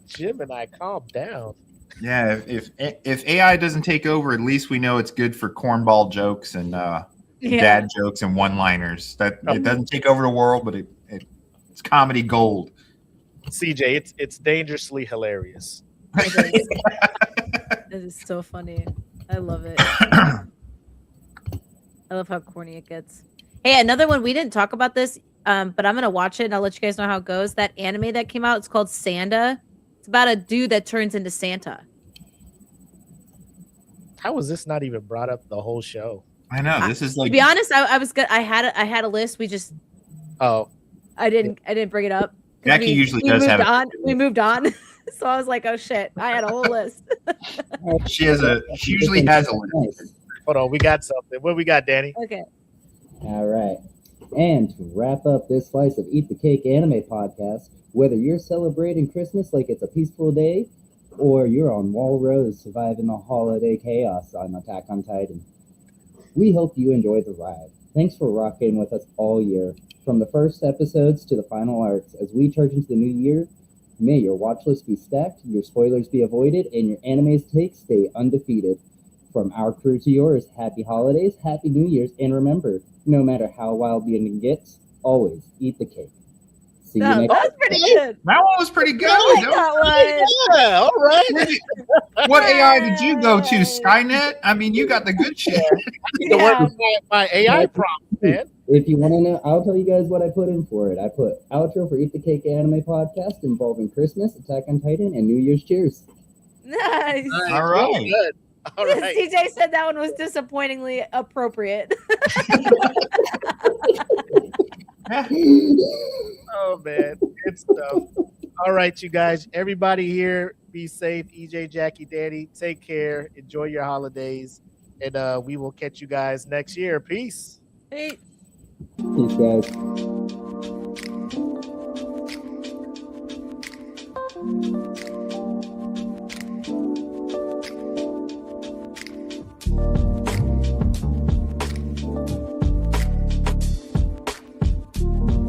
Jim and I, calm down. Yeah, if AI doesn't take over, at least we know it's good for cornball jokes and dad jokes and one-liners. That it doesn't take over the world, but it's comedy gold. CJ, it's dangerously hilarious. It is so funny. I love it. I love how corny it gets. Hey, another one, we didn't talk about this, but I'm gonna watch it and I'll let you guys know how it goes. That anime that came out, it's called Santa. It's about a dude that turns into Santa. How was this not even brought up the whole show? I know, this is like, to be honest, I was good. I had a list. We just I didn't bring it up. Jackie usually does have it. We moved on. So I was like, oh shit, I had a whole list. She usually has a list. Hold on, we got something. What we got, Danny? Okay. All right. And to wrap up this slice of Eat the Cake anime podcast, whether you're celebrating Christmas like it's a peaceful day, or you're on Wall Rose surviving the holiday chaos on Attack on Titan. We hope you enjoy the ride. Thanks for rocking with us all year, from the first episodes to the final arcs. As we charge into the new year, may your watch list be stacked, your spoilers be avoided, and your anime's takes stay undefeated. From our crew to yours, happy holidays, happy New Year's, and remember, no matter how wild the ending gets, always eat the cake. See you That next was pretty good. That one was pretty good. I like That was that one. Yeah, all right. What AI did you go to? Skynet? I mean, you got the good shit. To work Yeah. with my AI prompt, man. If you want to know, I'll tell you guys what I put in for it. I put outro for Eat the Cake Anime Podcast involving Christmas, Attack on Titan, and New Year's Cheers. Nice. All right. Really good. All right. CJ said that one was disappointingly appropriate. Oh man, good stuff. All right, you guys. Everybody here, be safe. EJ, Jackie, Danny, take care. Enjoy your holidays, and we will catch you guys next year. Peace. Hey. Peace, guys.